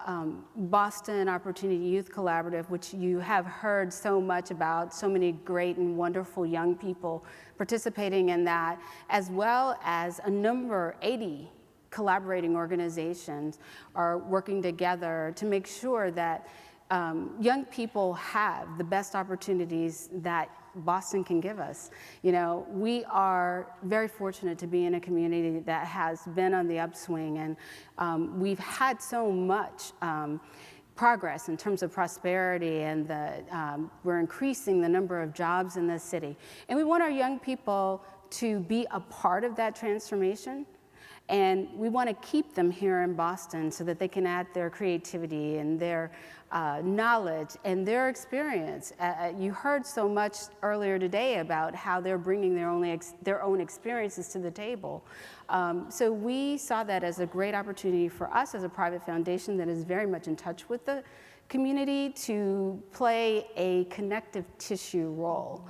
Boston Opportunity Youth Collaborative, which you have heard so much about, so many great and wonderful young people participating in that, as well as a number, 80 collaborating organizations are working together to make sure that young people have the best opportunities that Boston can give us. You know, we are very fortunate to be in a community that has been on the upswing, and we've had so much progress in terms of prosperity, and we're increasing the number of jobs in the city. And we want our young people to be a part of that transformation. And we want to keep them here in Boston so that they can add their creativity and their knowledge and their experience. You heard so much earlier today about how they're bringing their own experiences to the table. So we saw that as a great opportunity for us as a private foundation that is very much in touch with the community to play a connective tissue role.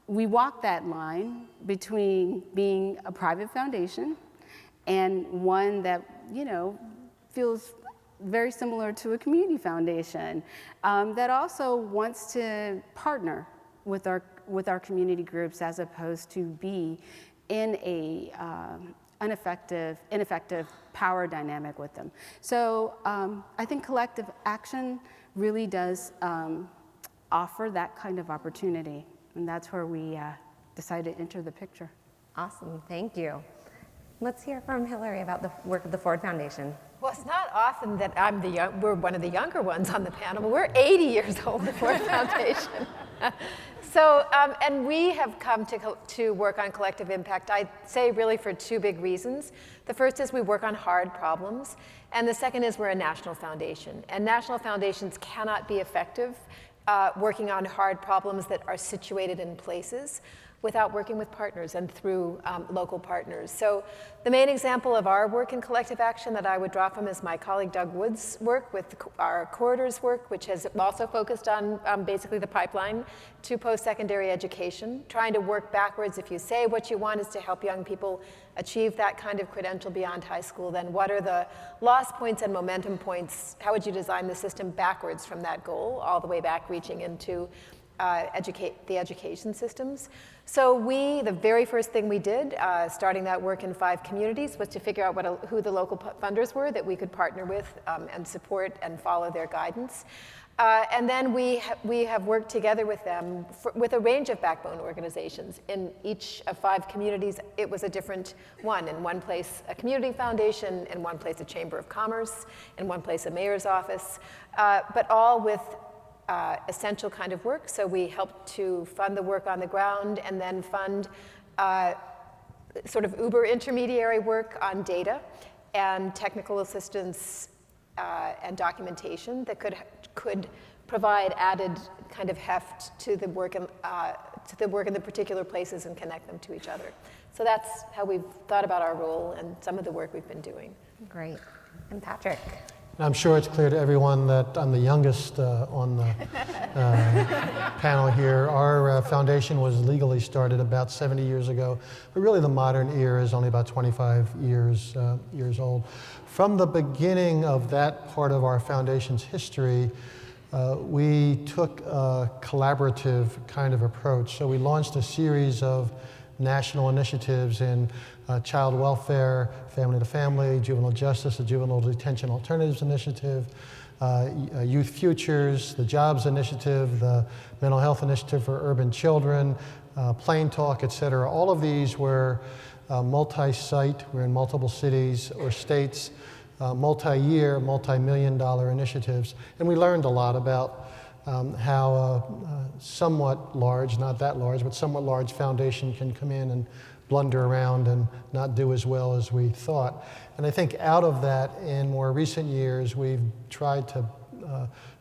We walk that line between being a private foundation and one that, you know, feels very similar to a community foundation that also wants to partner with our community groups as opposed to be in a ineffective power dynamic with them. So I think collective action really does offer that kind of opportunity. And that's where we decided to enter the picture. Awesome, thank you. Let's hear from Hillary about the work of the Ford Foundation. Well, it's not often that we're one of the younger ones on the panel, but we're 80 years old, the Ford Foundation. So, and we have come to work on collective impact, I'd say really for two big reasons. The first is we work on hard problems, and the second is we're a national foundation. And national foundations cannot be effective working on hard problems that are situated in places. without working with partners and through local partners. So the main example of our work in collective action that I would draw from is my colleague Doug Wood's work with our corridors work, which has also focused on basically the pipeline to post-secondary education, trying to work backwards. If you say what you want is to help young people achieve that kind of credential beyond high school, then what are the loss points and momentum points? How would you design the system backwards from that goal, all the way back reaching into the education systems? So the very first thing we did, starting that work in 5 communities, was to figure out who the local funders were that we could partner with and support and follow their guidance. And then we have worked together with them with a range of backbone organizations. In each of 5 communities, it was a different one. In one place, a community foundation, in one place, a chamber of commerce, in one place, a mayor's office, but all with essential kind of work. So we helped to fund the work on the ground and then fund sort of Uber intermediary work on data and technical assistance and documentation that could provide added kind of heft to the work in the particular places and connect them to each other. So that's how we've thought about our role and some of the work we've been doing. Great. And Patrick. I'm sure it's clear to everyone that I'm the youngest on the panel here. Our foundation was legally started about 70 years ago, but really the modern era is only about 25 years old. From the beginning of that part of our foundation's history, we took a collaborative kind of approach. So we launched a series of national initiatives in child welfare, family to family, juvenile justice, the Juvenile Detention Alternatives Initiative, Youth Futures, the Jobs Initiative, the Mental Health Initiative for Urban Children, Plain Talk, et cetera. All of these were multi-site, we're in multiple cities or states, multi-year, multi-million-dollar initiatives. And we learned a lot about how a somewhat large, not that large, but somewhat large foundation can come in and blunder around and not do as well as we thought. And I think out of that, in more recent years, we've tried to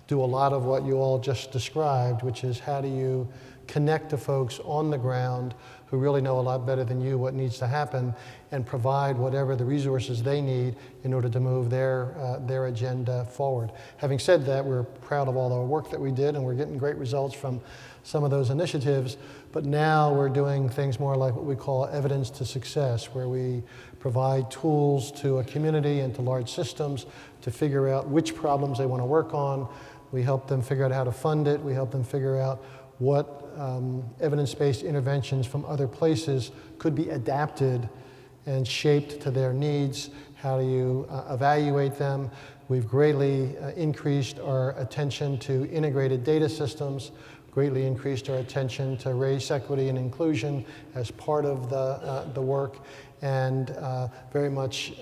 do a lot of what you all just described, which is how do you connect to folks on the ground who really know a lot better than you what needs to happen and provide whatever the resources they need in order to move their agenda forward. Having said that, we're proud of all the work that we did, and we're getting great results from some of those initiatives, but now we're doing things more like what we call evidence to success, where we provide tools to a community and to large systems to figure out which problems they want to work on. We help them figure out how to fund it. We help them figure out what evidence-based interventions from other places could be adapted and shaped to their needs. How do you evaluate them? We've greatly increased our attention to integrated data systems, greatly increased our attention to race, equity, and inclusion as part of the work, and very much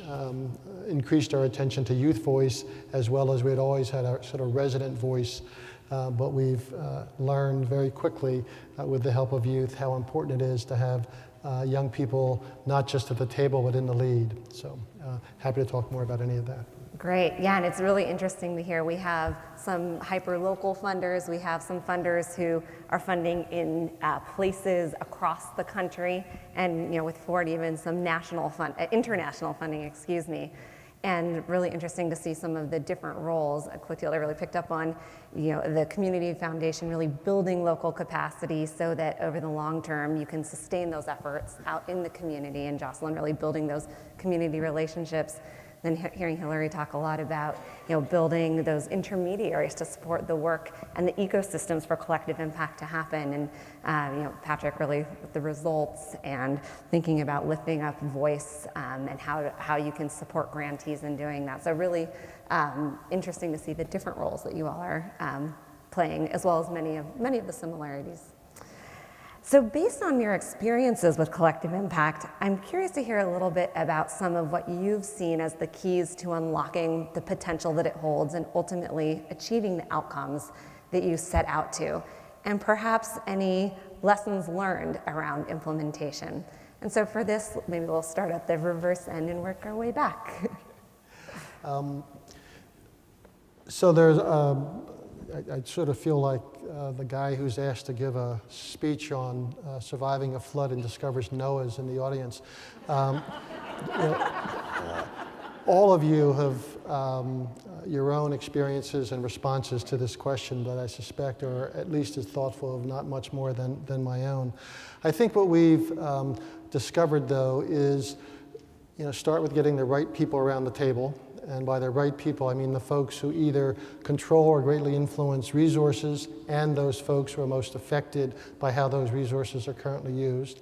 increased our attention to youth voice, as well as we'd always had a sort of resident voice. But we've learned very quickly with the help of youth how important it is to have young people not just at the table but in the lead. So happy to talk more about any of that. Great, yeah, and it's really interesting to hear. We have some hyper-local funders. We have some funders who are funding in places across the country, and with Florida even some international funding, excuse me. And really interesting to see some of the different roles. Clotilde really picked up on, the community foundation really building local capacity so that over the long term you can sustain those efforts out in the community, and Jocelyn really building those community relationships. Then hearing Hillary talk a lot about, building those intermediaries to support the work and the ecosystems for collective impact to happen. And, Patrick really with the results and thinking about lifting up voice and how you can support grantees in doing that. So really interesting to see the different roles that you all are playing, as well as many of the similarities. So based on your experiences with collective impact, I'm curious to hear a little bit about some of what you've seen as the keys to unlocking the potential that it holds and ultimately achieving the outcomes that you set out to, and perhaps any lessons learned around implementation. And so for this, maybe we'll start at the reverse end and work our way back. So there's I sort of feel like the guy who's asked to give a speech on surviving a flood and discovers Noah's in the audience. All of you have your own experiences and responses to this question that I suspect are at least as thoughtful, if not much more than my own. I think what we've discovered, though, is start with getting the right people around the table. And by the right people, I mean the folks who either control or greatly influence resources and those folks who are most affected by how those resources are currently used.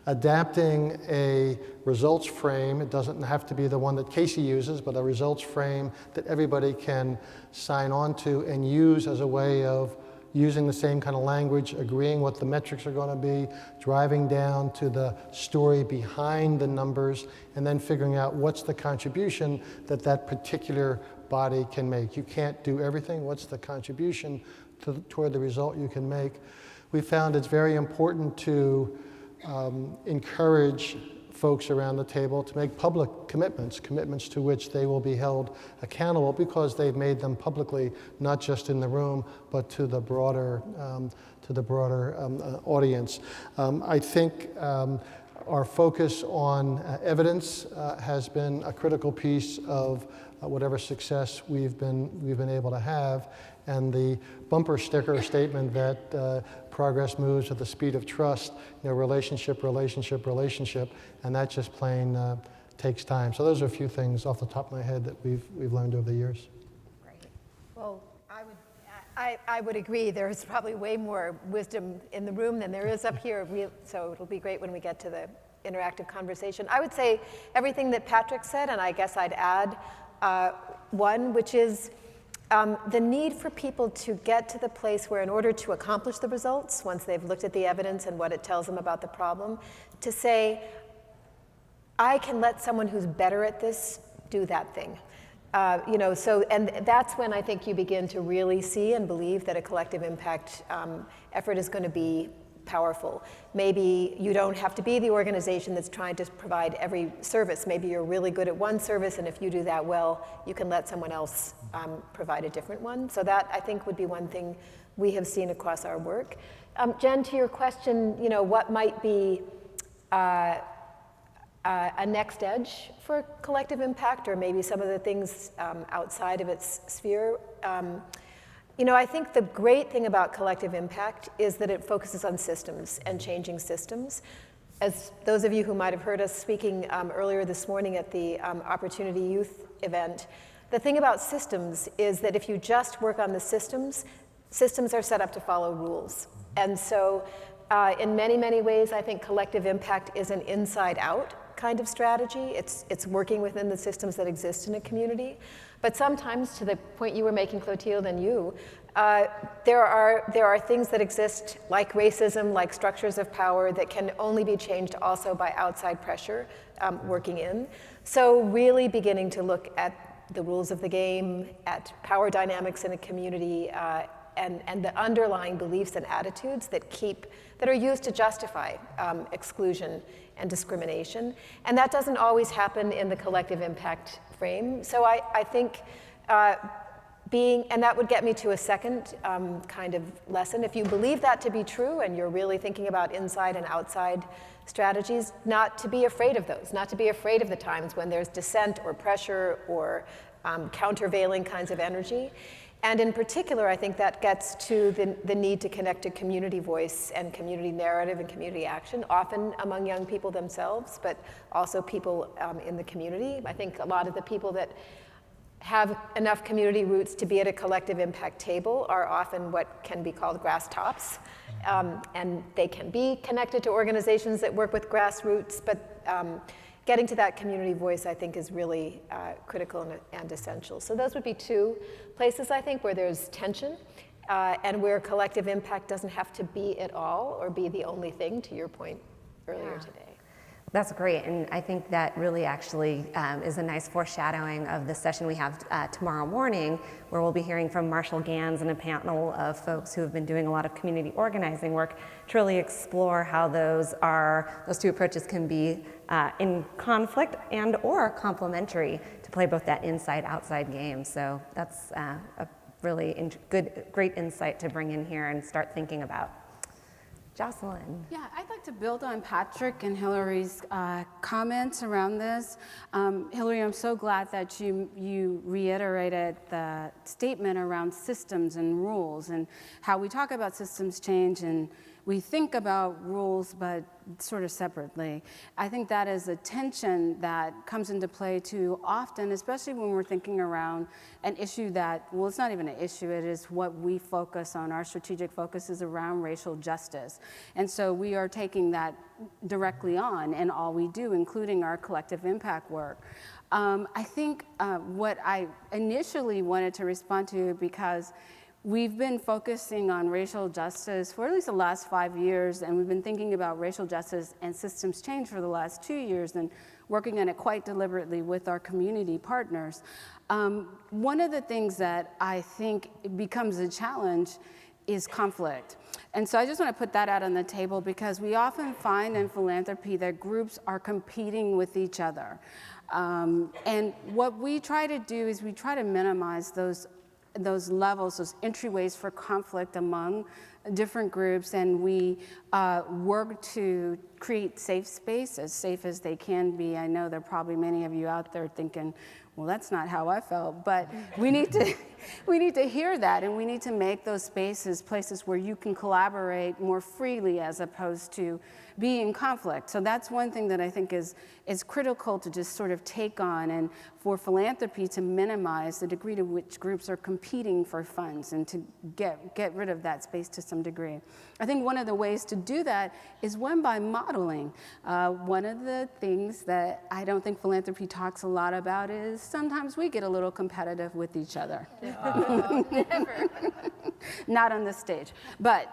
Adapting a results frame, it doesn't have to be the one that Casey uses, but a results frame that everybody can sign on to and use as a way of using the same kind of language, agreeing what the metrics are going to be, driving down to the story behind the numbers, and then figuring out what's the contribution that that particular body can make. You can't do everything. What's the contribution toward the result you can make? We found it's very important to encourage folks around the table to make public commitments to which they will be held accountable because they've made them publicly, not just in the room, but to the broader audience. I think our focus on evidence has been a critical piece of whatever success we've been able to have, and the bumper sticker statement that progress moves at the speed of trust, relationship, and that just plain takes time. So those are a few things off the top of my head that we've learned over the years. Great. Well, I would agree. There's probably way more wisdom in the room than there is up here. So it'll be great when we get to the interactive conversation. I would say everything that Patrick said, and I guess I'd add one, which is the need for people to get to the place where, in order to accomplish the results, once they've looked at the evidence and what it tells them about the problem, to say, I can let someone who's better at this do that thing. And that's when I think you begin to really see and believe that a collective impact effort is going to be powerful. Maybe you don't have to be the organization that's trying to provide every service. Maybe you're really good at one service, and if you do that well, you can let someone else provide a different one. So that, I think, would be one thing we have seen across our work. Jen, to your question, what might be a next edge for collective impact, or maybe some of the things outside of its sphere? I think the great thing about collective impact is that it focuses on systems and changing systems. As those of you who might have heard us speaking earlier this morning at the Opportunity Youth event, the thing about systems is that if you just work on the systems are set up to follow rules. And so in many, many ways, I think collective impact is an inside-out kind of strategy. It's working within the systems that exist in a community. But sometimes, to the point you were making, Clotilde, and you, there are things that exist, like racism, like structures of power, that can only be changed also by outside pressure working in. So really beginning to look at the rules of the game, at power dynamics in a community, and the underlying beliefs and attitudes that are used to justify exclusion and discrimination. And that doesn't always happen in the collective impact frame. So I think and that would get me to a second kind of lesson. If you believe that to be true and you're really thinking about inside and outside strategies, not to be afraid of those, not to be afraid of the times when there's dissent or pressure or countervailing kinds of energy. And in particular, I think that gets to the need to connect to community voice and community narrative and community action, often among young people themselves, but also people in the community. I think a lot of the people that have enough community roots to be at a collective impact table are often what can be called grass tops. And they can be connected to organizations that work with grassroots, but getting to that community voice, I think, is really critical and essential. So those would be two places, I think, where there's tension and where collective impact doesn't have to be it all or be the only thing, to your point earlier today. That's great, and I think that really actually is a nice foreshadowing of the session we have tomorrow morning, where we'll be hearing from Marshall Gans and a panel of folks who have been doing a lot of community organizing work to really explore how those two approaches can be in conflict and or complementary to play both that inside-outside game. So that's a really great insight to bring in here and start thinking about. Jocelyn. Yeah, I'd like to build on Patrick and Hillary's comments around this. Hillary, I'm so glad that you reiterated the statement around systems and rules and how we talk about systems change and we think about rules, but sort of separately. I think that is a tension that comes into play too often, especially when we're thinking around an issue that, well, it's not even an issue, it is what we focus on. Our strategic focus is around racial justice. And so we are taking that directly on in all we do, including our collective impact work. I think what I initially wanted to respond to, because we've been focusing on racial justice for at least the last 5 years, and we've been thinking about racial justice and systems change for the last 2 years and working on it quite deliberately with our community partners. One of the things that I think becomes a challenge is conflict. And so I just want to put that out on the table because we often find in philanthropy that groups are competing with each other. And what we try to do is we try to minimize those levels, those entryways for conflict among different groups, and we work to create safe space, as safe as they can be. I know there are probably many of you out there thinking, well, that's not how I felt, but we need to hear that, and we need to make those spaces places where you can collaborate more freely as opposed to be in conflict. So that's one thing that I think is critical to just sort of take on, and for philanthropy to minimize the degree to which groups are competing for funds and to get rid of that space to some degree. I think one of the ways to do that is one by modeling. One of the things that I don't think philanthropy talks a lot about is sometimes we get a little competitive with each other. Never. Not on this stage, but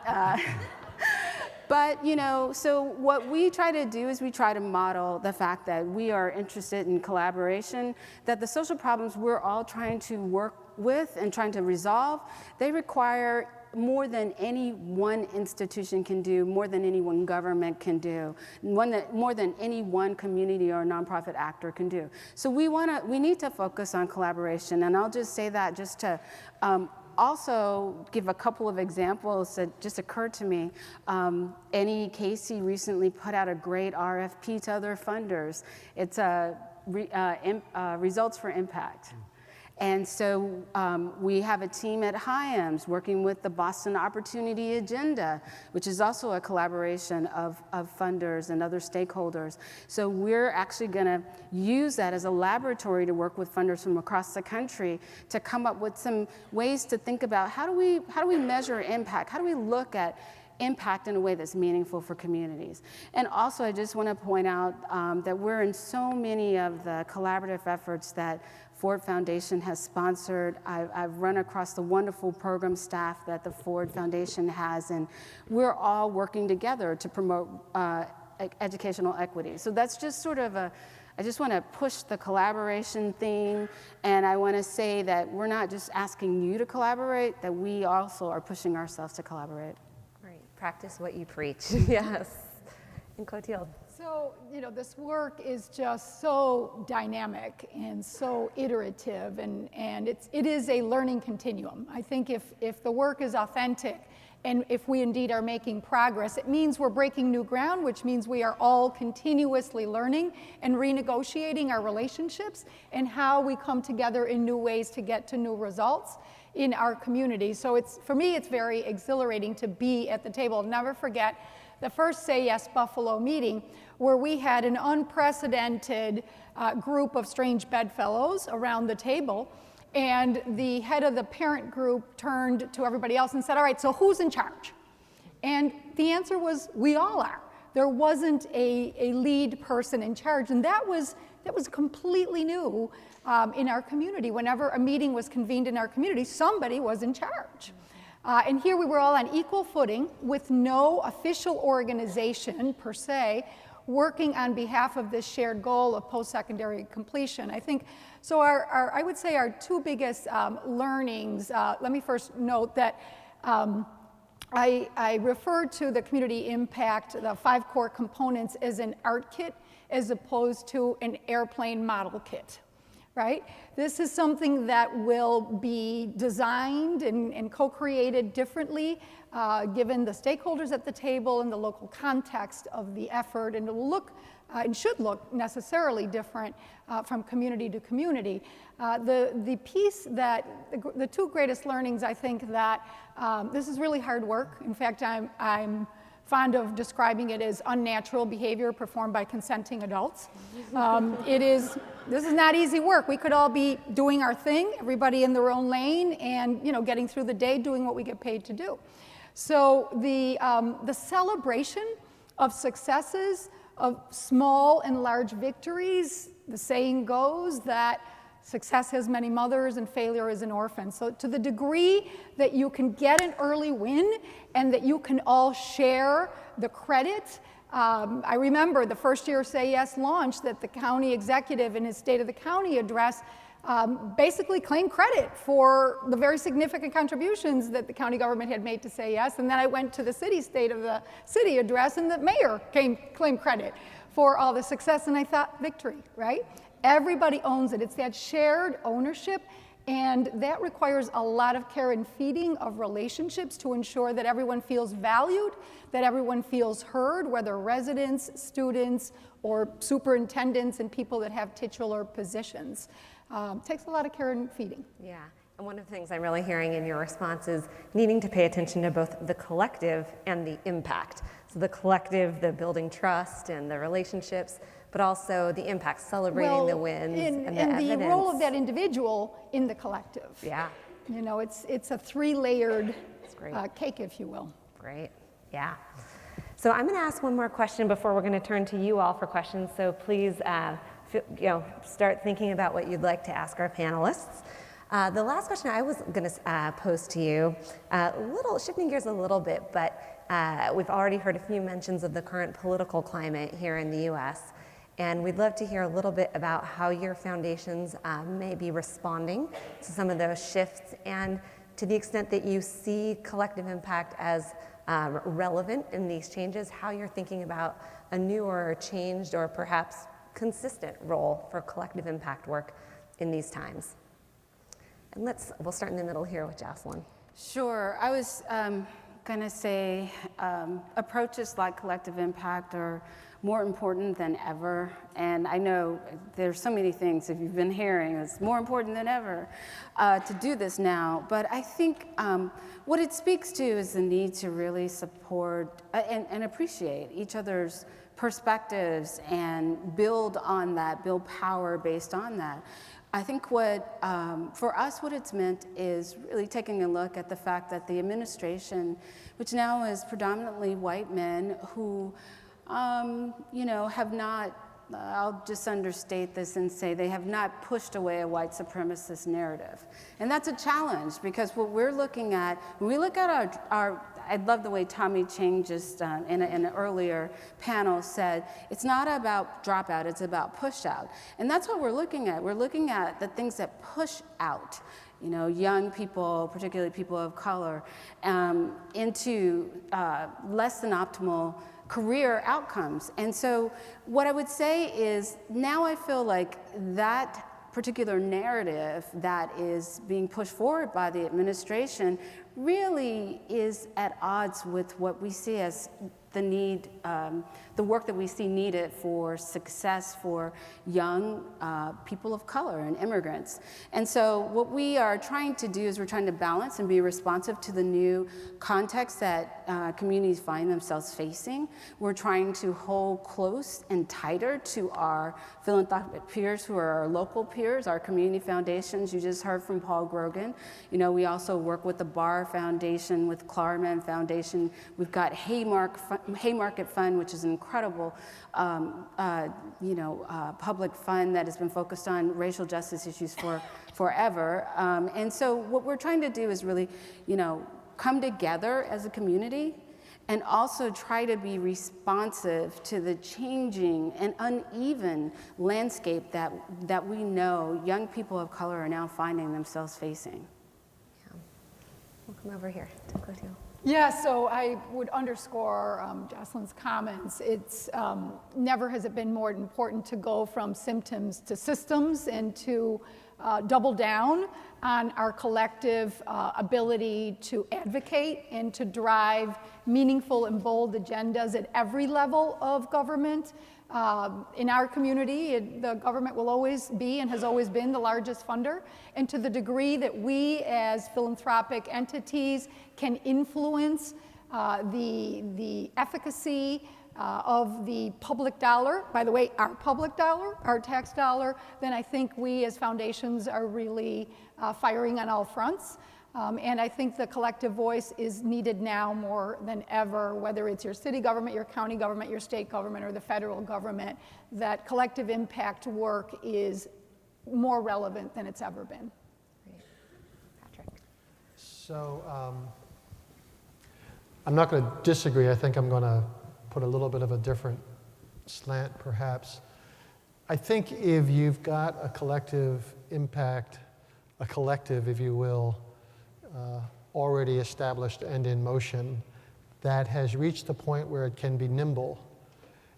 you know, so what we try to do is we try to model the fact that we are interested in collaboration, that the social problems we're all trying to work with and trying to resolve, they require more than any one institution can do, more than any one government can do, more than any one community or nonprofit actor can do. So we need to focus on collaboration, and I'll just say that just to also give a couple of examples that just occurred to me. NEKC recently put out a great RFP to other funders. It's Results for Impact. And so we have a team at HIAMS working with the Boston Opportunity Agenda, which is also a collaboration of funders and other stakeholders. So we're actually going to use that as a laboratory to work with funders from across the country to come up with some ways to think about how do we measure impact? How do we look at impact in a way that's meaningful for communities? And also, I just want to point out that we're in so many of the collaborative efforts that Ford Foundation has sponsored. I've run across the wonderful program staff that the Ford Foundation has, and we're all working together to promote educational equity. So that's just sort of I just want to push the collaboration theme, and I want to say that we're not just asking you to collaborate, that we also are pushing ourselves to collaborate. Great. Practice what you preach. Yes. And Clotilde. So, you know, this work is just so dynamic and so iterative, and it is a learning continuum. I think if the work is authentic and if we indeed are making progress, it means we're breaking new ground, which means we are all continuously learning and renegotiating our relationships and how we come together in new ways to get to new results in our community. So for me, it's very exhilarating to be at the table. Never forget the first Say Yes Buffalo meeting, where we had an unprecedented group of strange bedfellows around the table, and the head of the parent group turned to everybody else and said, all right, so who's in charge? And the answer was, we all are. There wasn't a lead person in charge, and that was completely new in our community. Whenever a meeting was convened in our community, somebody was in charge. And here we were all on equal footing with no official organization per se working on behalf of this shared goal of post-secondary completion. I think, so I would say our two biggest learnings, let me first note that I refer to the community impact, the 5 core components, as an art kit as opposed to an airplane model kit. right? This is something that will be designed and co-created differently given the stakeholders at the table and the local context of the effort, and it will look and should look necessarily different from community to community. The piece that, the two greatest learnings, I think that this is really hard work. In fact, I'm fond of describing it as unnatural behavior performed by consenting adults. This is not easy work. We could all be doing our thing, everybody in their own lane, and getting through the day doing what we get paid to do. So the celebration of successes, of small and large victories, the saying goes that success has many mothers and failure is an orphan. So to the degree that you can get an early win and that you can all share the credit. I remember the first year Say Yes launch that the county executive in his State of the County address basically claimed credit for the very significant contributions that the county government had made to Say Yes. And then I went to the State of the City address, and the mayor claimed credit for all the success. And I thought, victory, right? Everybody owns it. It's that shared ownership, and that requires a lot of care and feeding of relationships to ensure that everyone feels valued, that everyone feels heard, whether residents, students, or superintendents and people that have titular positions. Takes a lot of care and feeding. Yeah, and one of the things I'm really hearing in your response is needing to pay attention to both the collective and the impact. So the collective, the building trust and the relationships, but also the impact, celebrating the wins and the evidence. And the role of that individual in the collective. Yeah. It's a three-layered cake, if you will. Great, yeah. So I'm going to ask one more question before we're going to turn to you all for questions. So please, start thinking about what you'd like to ask our panelists. The last question I was going to pose to you, shifting gears a little bit, but we've already heard a few mentions of the current political climate here in the U.S., and we'd love to hear a little bit about how your foundations may be responding to some of those shifts, and to the extent that you see collective impact as relevant in these changes, how you're thinking about a new or changed or perhaps consistent role for collective impact work in these times. And we'll start in the middle here with Jocelyn. Sure. I was going to say approaches like collective impact are more important than ever. And I know there's so many things, if you've been hearing, it's more important than ever to do this now. But I think what it speaks to is the need to really support and appreciate each other's perspectives and build on that, build power based on that. I think for us, what it's meant is really taking a look at the fact that the administration, which now is predominantly white men who, have not, I'll just understate this and say they have not pushed away a white supremacist narrative. And that's a challenge, because what we're looking at, when we look at our I love the way Tommy Chang just in an earlier panel said, it's not about dropout, it's about push out. And that's what we're looking at. We're looking at the things that push out, young people, particularly people of color, into less than optimal career outcomes. And so what I would say is now I feel like that particular narrative that is being pushed forward by the administration really is at odds with what we see as the need, the work that we see needed for success for young people of color and immigrants. And so what we are trying to do is we're trying to balance and be responsive to the new context that communities find themselves facing. We're trying to hold close and tighter to our philanthropic peers who are our local peers, our community foundations. You just heard from Paul Grogan. We also work with the Barr Foundation, with Klarman Foundation. We've got Haymarket Fund, which is an incredible, public fund that has been focused on racial justice issues for forever. And so what we're trying to do is really, come together as a community and also try to be responsive to the changing and uneven landscape that we know young people of color are now finding themselves facing. Yeah. We'll come over here to Clotilde. Yeah, so I would underscore Jocelyn's comments. It's never has it been more important to go from symptoms to systems and to double down on our collective ability to advocate and to drive meaningful and bold agendas at every level of government. In our community, the government will always be and has always been the largest funder. And to the degree that we as philanthropic entities can influence the efficacy of the public dollar, by the way, our public dollar, our tax dollar, then I think we as foundations are really firing on all fronts. And I think the collective voice is needed now more than ever, whether it's your city government, your county government, your state government, or the federal government, that collective impact work is more relevant than it's ever been. Great. Patrick. So I'm not going to disagree. I think I'm going to put a little bit of a different slant, perhaps. I think if you've got a collective impact, a collective, if you will, already established and in motion, that has reached the point where it can be nimble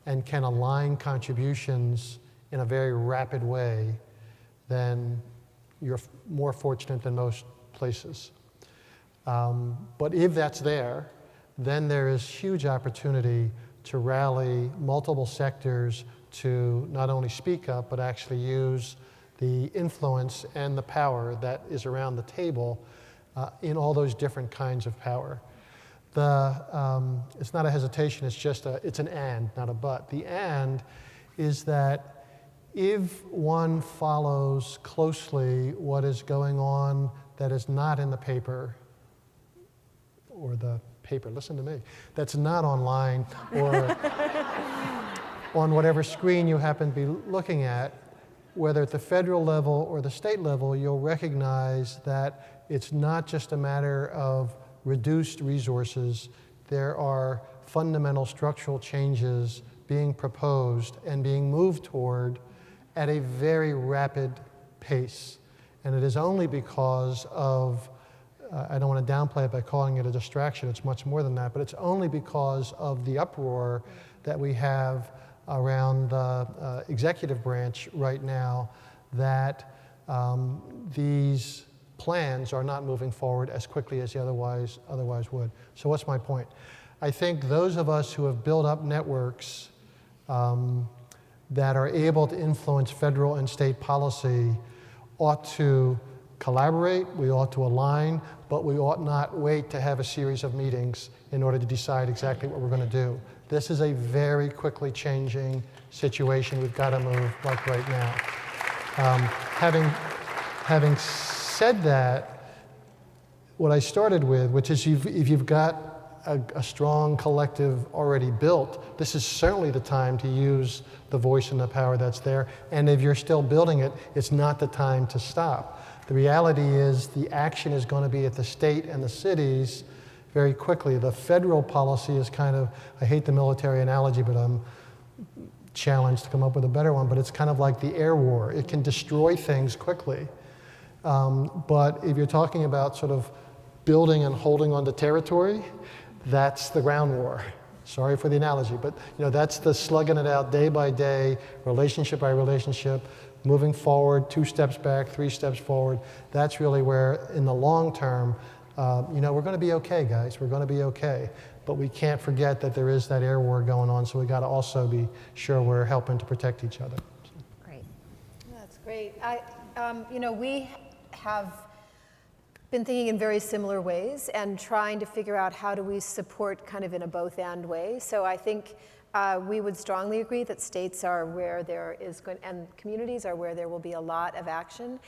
and can align contributions in a very rapid way, then you're more fortunate than most places. But if that's there, then there is huge opportunity to rally multiple sectors to not only speak up, but actually use the influence and the power that is around the table in all those different kinds of power. It's not a hesitation, it's an and, not a but. The and is that if one follows closely what is going on that is not in the paper, or the paper, listen to me, that's not online or on whatever screen you happen to be looking at, whether at the federal level or the state level, you'll recognize that it's not just a matter of reduced resources. There are fundamental structural changes being proposed and being moved toward at a very rapid pace. And it is only because of, I don't want to downplay it by calling it a distraction, it's much more than that, but it's only because of the uproar that we have around the executive branch right now that these plans are not moving forward as quickly as they otherwise would. So what's my point? I think those of us who have built up networks that are able to influence federal and state policy ought to collaborate, we ought to align, but we ought not wait to have a series of meetings in order to decide exactly what we're going to do. This is a very quickly changing situation. We've got to move like right now. Having said that, what I started with, which is if you've got a strong collective already built, this is certainly the time to use the voice and the power that's there. And if you're still building it, it's not the time to stop. The reality is the action is going to be at the state and the cities very quickly. The federal policy is kind of, I hate the military analogy, but I'm challenged to come up with a better one, but it's kind of like the air war. It can destroy things quickly. But if you're talking about sort of building and holding on to territory, that's the ground war. Sorry for the analogy, but that's the slugging it out day by day, relationship by relationship, moving forward, 2 steps back, 3 steps forward. That's really where, in the long term, we're going to be okay, guys. We're going to be okay. But we can't forget that there is that air war going on, so we got to also be sure we're helping to protect each other. Great. That's great. We have been thinking in very similar ways and trying to figure out how do we support kind of in a both-and way. So I think we would strongly agree that states are where there is going, and communities are where there will be a lot of action.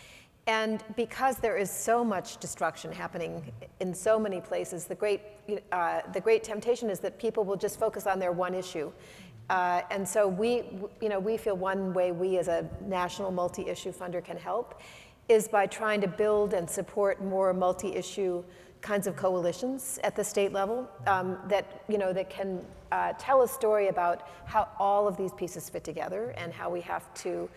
And because there is so much destruction happening in so many places, the great temptation is that people will just focus on their one issue. And so we feel one way we as a national multi-issue funder can help is by trying to build and support more multi-issue kinds of coalitions at the state level that can tell a story about how all of these pieces fit together and how we have to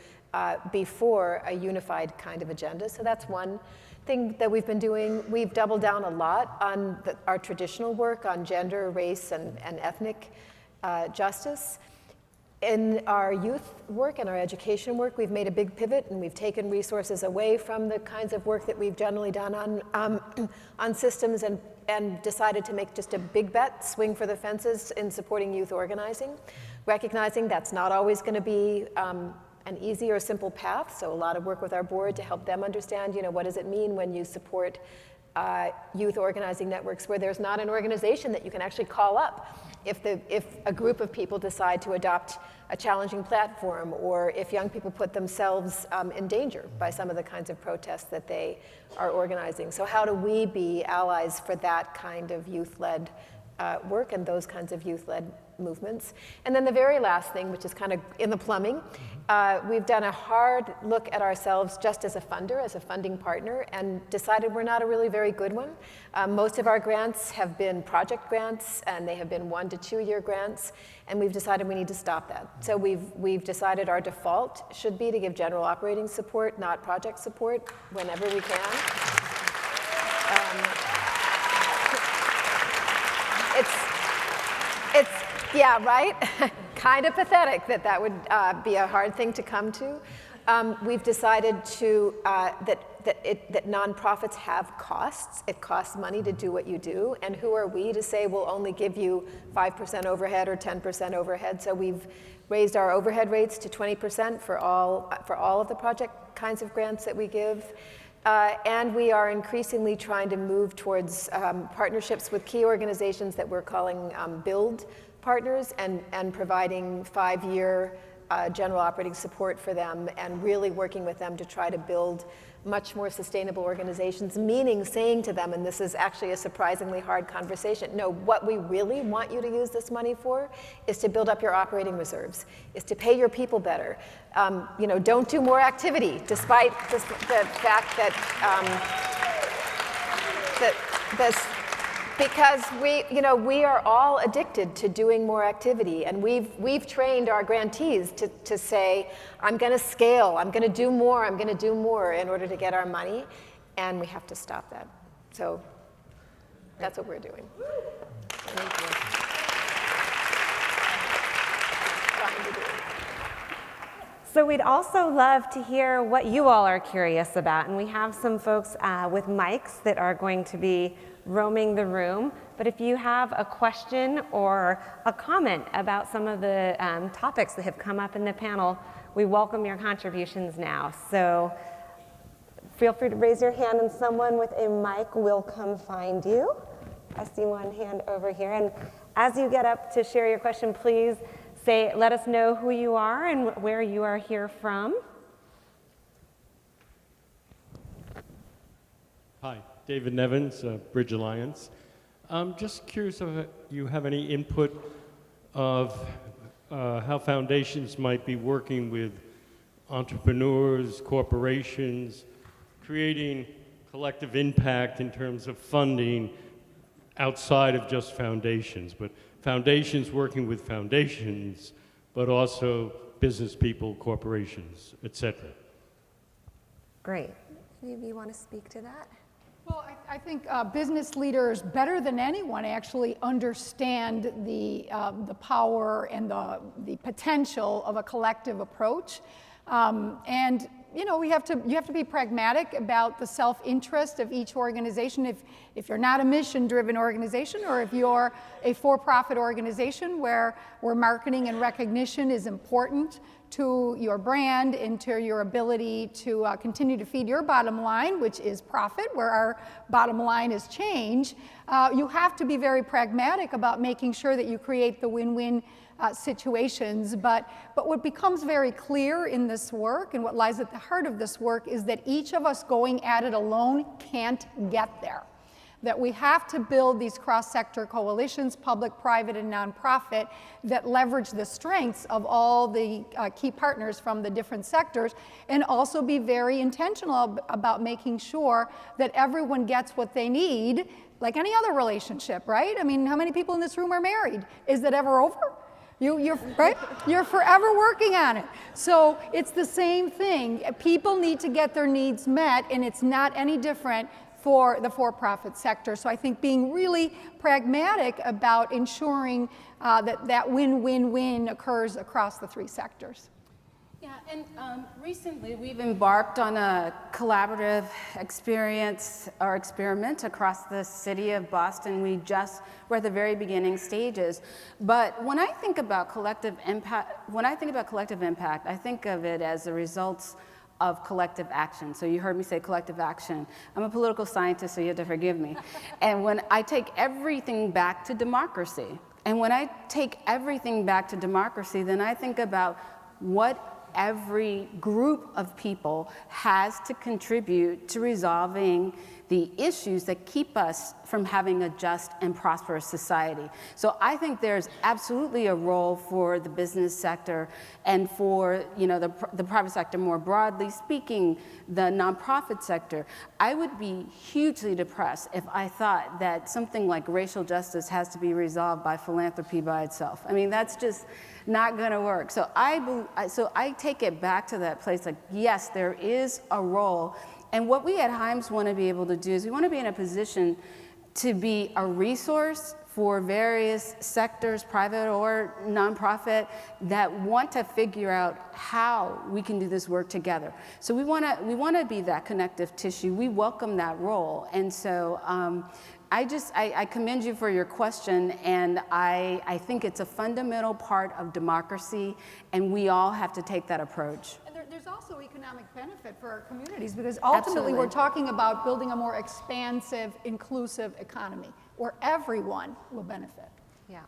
be for a unified kind of agenda. So that's one thing that we've been doing. We've doubled down a lot on our traditional work on gender, race, and ethnic justice. In our youth work and our education work, we've made a big pivot, and we've taken resources away from the kinds of work that we've generally done on systems and decided to make just a big bet, swing for the fences in supporting youth organizing, recognizing that's not always going to be an easy or simple path. So a lot of work with our board to help them understand, what does it mean when you support youth organizing networks where there's not an organization that you can actually call up if a group of people decide to adopt a challenging platform, or if young people put themselves in danger by some of the kinds of protests that they are organizing. So how do we be allies for that kind of youth-led work and those kinds of youth-led movements? And then the very last thing, which is kind of in the plumbing, we've done a hard look at ourselves just as a funder, as a funding partner, and decided we're not a really very good one. Most of our grants have been project grants, and they have been 1 to 2 year grants, and we've decided we need to stop that. So we've decided our default should be to give general operating support, not project support, whenever we can. Yeah, right? Kind of pathetic that would be a hard thing to come to. We've decided that nonprofits have costs. It costs money to do what you do, and who are we to say we'll only give you 5% overhead or 10% overhead? So we've raised our overhead rates to 20% for all of the project kinds of grants that we give. And we are increasingly trying to move towards partnerships with key organizations that we're calling build partners, and providing 5-year general operating support for them, and really working with them to try to build much more sustainable organizations, meaning saying to them, and this is actually a surprisingly hard conversation, no, what we really want you to use this money for is to build up your operating reserves, is to pay your people better. Don't do more activity, despite the fact that because we are all addicted to doing more activity, and we've trained our grantees to say, I'm going to scale, I'm going to do more, I'm going to do more in order to get our money, and we have to stop that. So that's what we're doing. Thank you. So we'd also love to hear what you all are curious about, and we have some folks with mics that are going to be roaming the room. But if you have a question or a comment about some of the topics that have come up in the panel, we welcome your contributions now. So feel free to raise your hand, and someone with a mic will come find you. I see one hand over here. And as you get up to share your question, please let us know who you are and where you are here from. Hi, David Nevins, Bridge Alliance. I'm just curious if you have any input of how foundations might be working with entrepreneurs, corporations, creating collective impact in terms of funding outside of just foundations, but foundations working with foundations, but also business people, corporations, etc. Great. Any of you want to speak to that? Well, I think business leaders, better than anyone, actually understand the power and the potential of a collective approach. And you have to be pragmatic about the self-interest of each organization. If you're not a mission-driven organization, or if you're a for-profit organization where marketing and recognition is important to your brand and to your ability to continue to feed your bottom line, which is profit, where our bottom line is change, you have to be very pragmatic about making sure that you create the win-win situations. But what becomes very clear in this work, and what lies at the heart of this work, is that each of us going at it alone can't get there. that we have to build these cross-sector coalitions, public, private, and nonprofit, that leverage the strengths of all the key partners from the different sectors, and also be very intentional about making sure that everyone gets what they need, like any other relationship, right? I mean, how many people in this room are married? Is that ever over? You're right? You're forever working on it. So it's the same thing. People need to get their needs met, and it's not any different for the for-profit sector. So I think being really pragmatic about ensuring that win-win-win occurs across the three sectors. Yeah, and recently we've embarked on a collaborative experience or experiment across the city of Boston. We're at the very beginning stages. But when I think about collective impact, I think of it as the results of collective action. So you heard me say collective action. I'm a political scientist, so you have to forgive me. And when I take everything back to democracy, then I think about what every group of people has to contribute to resolving the issues that keep us from having a just and prosperous society. So I think there's absolutely a role for the business sector and for the private sector more broadly speaking, the nonprofit sector. I would be hugely depressed if I thought that something like racial justice has to be resolved by philanthropy by itself. I mean, that's just not going to work. So I take it back to that place, like, yes, there is a role. And what we at Himes want to be able to do is we want to be in a position to be a resource for various sectors, private or nonprofit, that want to figure out how we can do this work together. So we want to be that connective tissue. We welcome that role. And so I commend you for your question, and I think it's a fundamental part of democracy, and we all have to take that approach. And there's also economic benefit for our communities, because ultimately we're talking about building a more expansive, inclusive economy where everyone will benefit. Yeah.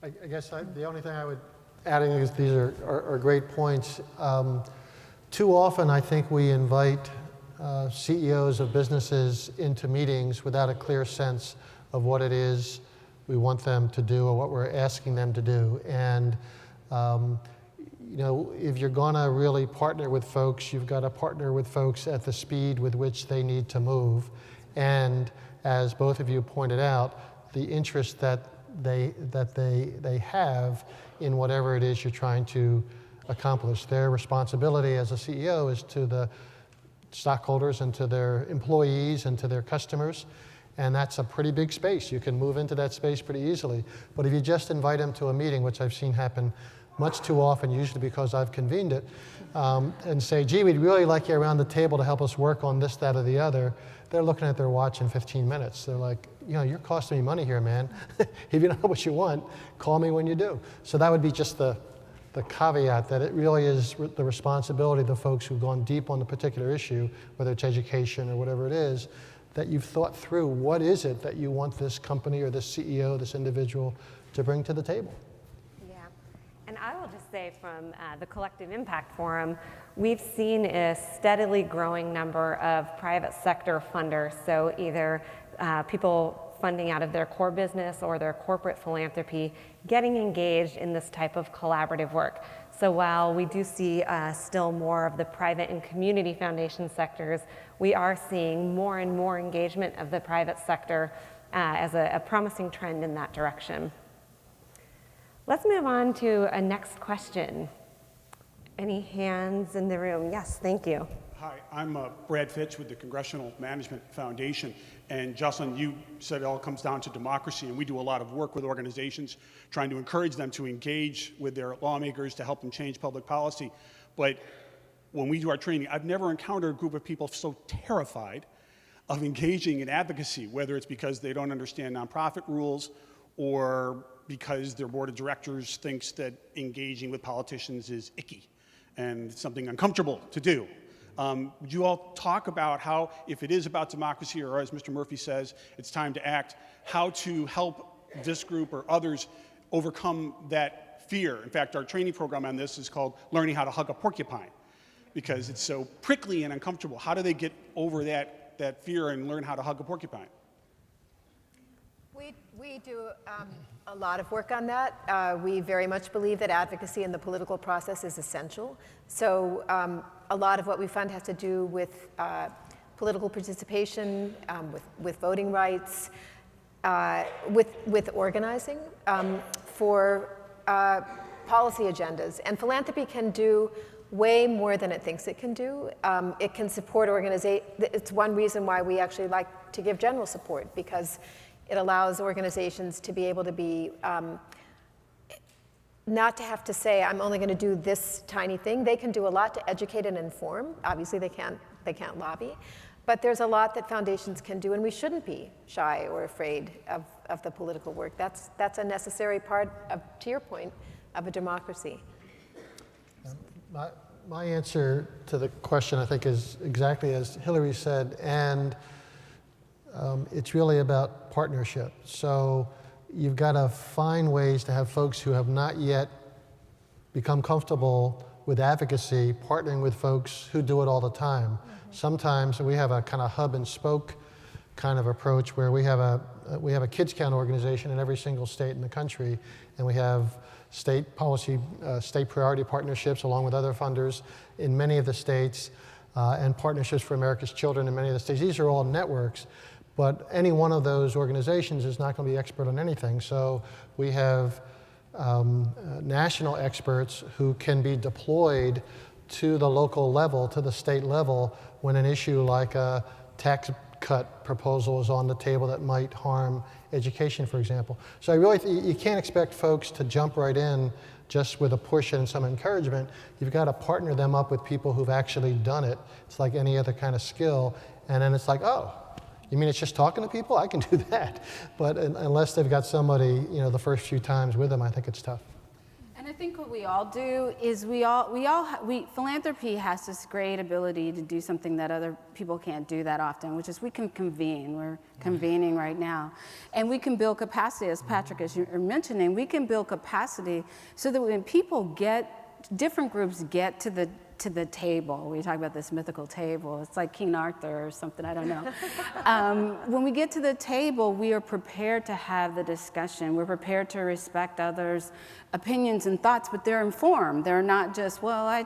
I guess the only thing I would add is these are great points. Too often I think we invite CEOs of businesses into meetings without a clear sense of what it is we want them to do or what we're asking them to do. And if you're going to really partner with folks, you've got to partner with folks at the speed with which they need to move. And as both of you pointed out, the interest that they have in whatever it is you're trying to accomplish. Their responsibility as a CEO is to the stockholders and to their employees and to their customers. And that's a pretty big space. You can move into that space pretty easily. But if you just invite them to a meeting, which I've seen happen much too often, usually because I've convened it, and say, gee, we'd really like you around the table to help us work on this, that, or the other, they're looking at their watch in 15 minutes. They're like, you're costing me money here, man. If you know what you want, call me when you do. So that would be just the caveat, that it really is the responsibility of the folks who've gone deep on the particular issue, whether it's education or whatever it is, that you've thought through what is it that you want this company or this CEO, this individual to bring to the table. Yeah, and I will just say from the Collective Impact Forum, we've seen a steadily growing number of private sector funders, so either people funding out of their core business or their corporate philanthropy, getting engaged in this type of collaborative work. So while we do see still more of the private and community foundation sectors, we are seeing more and more engagement of the private sector as a promising trend in that direction. Let's move on to a next question. Any hands in the room? Yes, thank you. Hi, I'm Brad Fitch with the Congressional Management Foundation. And Jocelyn, you said it all comes down to democracy, and we do a lot of work with organizations trying to encourage them to engage with their lawmakers to help them change public policy. But when we do our training, I've never encountered a group of people so terrified of engaging in advocacy, whether it's because they don't understand nonprofit rules or because their board of directors thinks that engaging with politicians is icky and something uncomfortable to do. Would you all talk about how, if it is about democracy, or as Mr. Murphy says, it's time to act, how to help this group or others overcome that fear? In fact, our training program on this is called Learning How to Hug a Porcupine, because it's so prickly and uncomfortable. How do they get over that fear and learn how to hug a porcupine? We do a lot of work on that. We very much believe that advocacy in the political process is essential. So a lot of what we fund has to do with political participation, with voting rights, with organizing for policy agendas. And philanthropy can do way more than it thinks it can do. It can support organizations. It's one reason why we actually like to give general support, because it allows organizations to be able to be, not to have to say, I'm only going to do this tiny thing. They can do a lot to educate and inform. Obviously, they can't lobby. But there's a lot that foundations can do, and we shouldn't be shy or afraid of the political work. That's a necessary part of, to your point, of a democracy. My answer to the question, I think, is exactly as Hillary said, and it's really about partnership. So you've got to find ways to have folks who have not yet become comfortable with advocacy partnering with folks who do it all the time. Mm-hmm. Sometimes we have a kind of hub and spoke kind of approach where we have a Kids Count organization in every single state in the country, and we have state policy, state priority partnerships along with other funders in many of the states, and Partnerships for America's Children in many of the states. These are all networks, but any one of those organizations is not going to be expert on anything. So we have national experts who can be deployed to the local level, to the state level, when an issue like a tax cut proposal is on the table that might harm education, for example. So I really you can't expect folks to jump right in just with a push and some encouragement. You've got to partner them up with people who've actually done it. It's like any other kind of skill. And then it's like, oh, you mean it's just talking to people? I can do that. But unless they've got somebody, the first few times with them, I think it's tough. And I think what we all do is philanthropy has this great ability to do something that other people can't do that often, which is we can convene. We're convening right now. And we can build capacity, as Patrick, as you're mentioning, we can build capacity so that when different groups get to the table. We talk about this mythical table. It's like King Arthur or something, I don't know. When we get to the table, we are prepared to have the discussion. We're prepared to respect others' opinions and thoughts, but they're informed. They're not just, well, I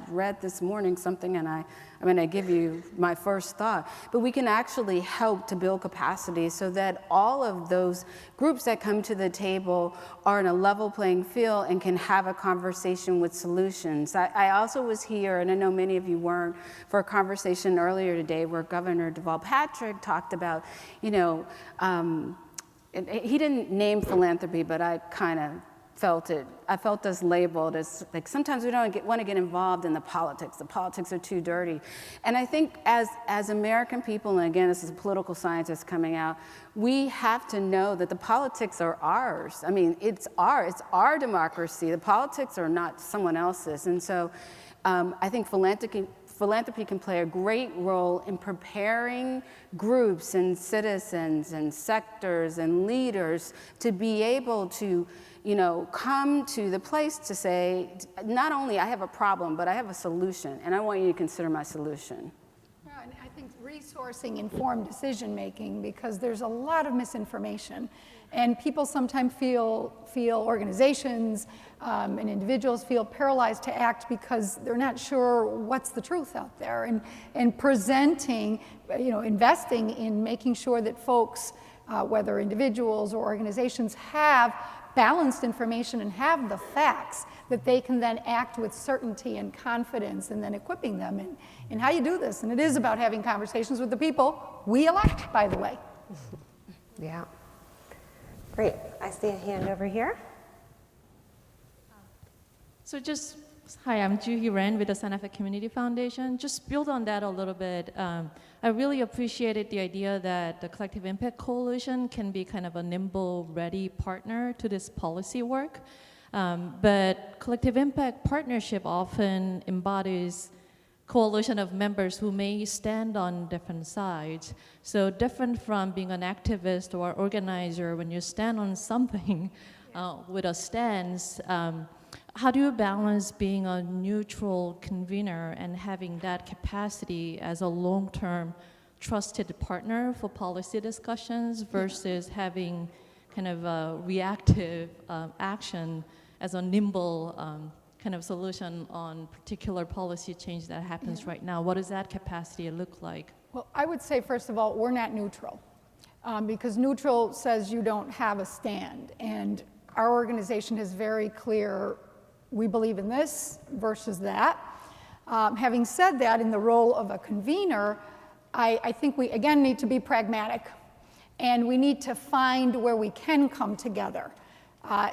read this morning something and I'm going to give you my first thought. But we can actually help to build capacity so that all of those groups that come to the table are in a level playing field and can have a conversation with solutions. I also was here, and I know many of you weren't, for a conversation earlier today where Governor Deval Patrick talked about, he didn't name philanthropy, but I kind of felt it. I felt us labeled as, like, sometimes we don't want to get involved in the politics. The politics are too dirty. And I think as American people, and again, this is a political scientist coming out, we have to know that the politics are ours. I mean, it's our democracy. The politics are not someone else's. And so I think philanthropy can play a great role in preparing groups and citizens and sectors and leaders to be able to come to the place to say, not only I have a problem, but I have a solution, and I want you to consider my solution. Yeah, and I think resourcing informed decision-making, because there's a lot of misinformation, and people sometimes feel organizations and individuals feel paralyzed to act because they're not sure what's the truth out there, and presenting, investing in making sure that folks, whether individuals or organizations, have balanced information and have the facts that they can then act with certainty and confidence, and then equipping them in how you do this. And it is about having conversations with the people we elect, by the way. Yeah. Great. I see a hand over here. Hi, I'm Juhi Ren with the Santa Fe Community Foundation. Just build on that a little bit. I really appreciated the idea that the Collective Impact Coalition can be kind of a nimble, ready partner to this policy work. But Collective Impact Partnership often embodies coalition of members who may stand on different sides. So different from being an activist or organizer, when you stand on something with a stance, how do you balance being a neutral convener and having that capacity as a long-term trusted partner for policy discussions versus having kind of reactive action as a nimble kind of solution on particular policy change that happens right now? What does that capacity look like? Well, I would say, first of all, we're not neutral, because neutral says you don't have a stand. And our organization is very clear, we believe in this versus that. Having said that, in the role of a convener, I think we, again, need to be pragmatic. And we need to find where we can come together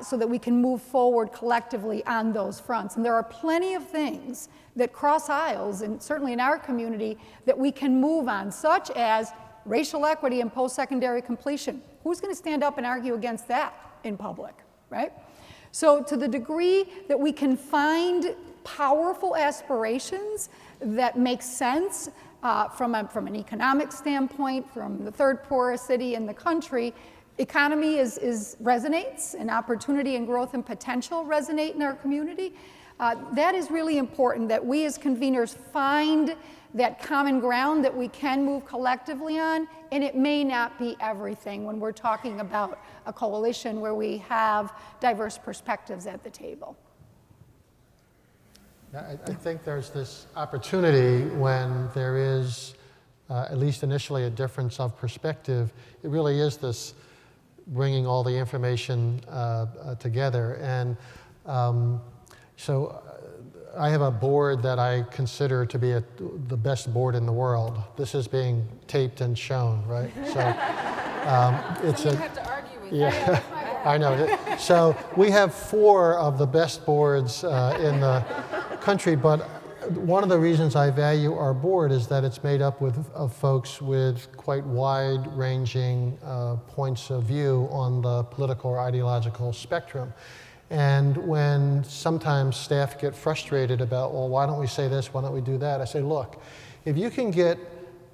so that we can move forward collectively on those fronts. And there are plenty of things that cross aisles, and certainly in our community, that we can move on, such as racial equity and post-secondary completion. Who's going to stand up and argue against that in public, right? So to the degree that we can find powerful aspirations that make sense from an economic standpoint, from the third poorest city in the country, economy resonates, and opportunity and growth and potential resonate in our community. That is really important, that we as conveners find that common ground that we can move collectively on, and it may not be everything when we're talking about a coalition where we have diverse perspectives at the table. I think there's this opportunity when there is, at least initially, a difference of perspective. It really is this bringing all the information together. And so I have a board that I consider to be the best board in the world. This is being taped and shown, right? So you have to argue with yeah, I know. So we have 4 of the best boards in the country, but one of the reasons I value our board is that it's made up of folks with quite wide-ranging points of view on the political or ideological spectrum. And when sometimes staff get frustrated about, well, why don't we say this, why don't we do that? I say, look, if you can get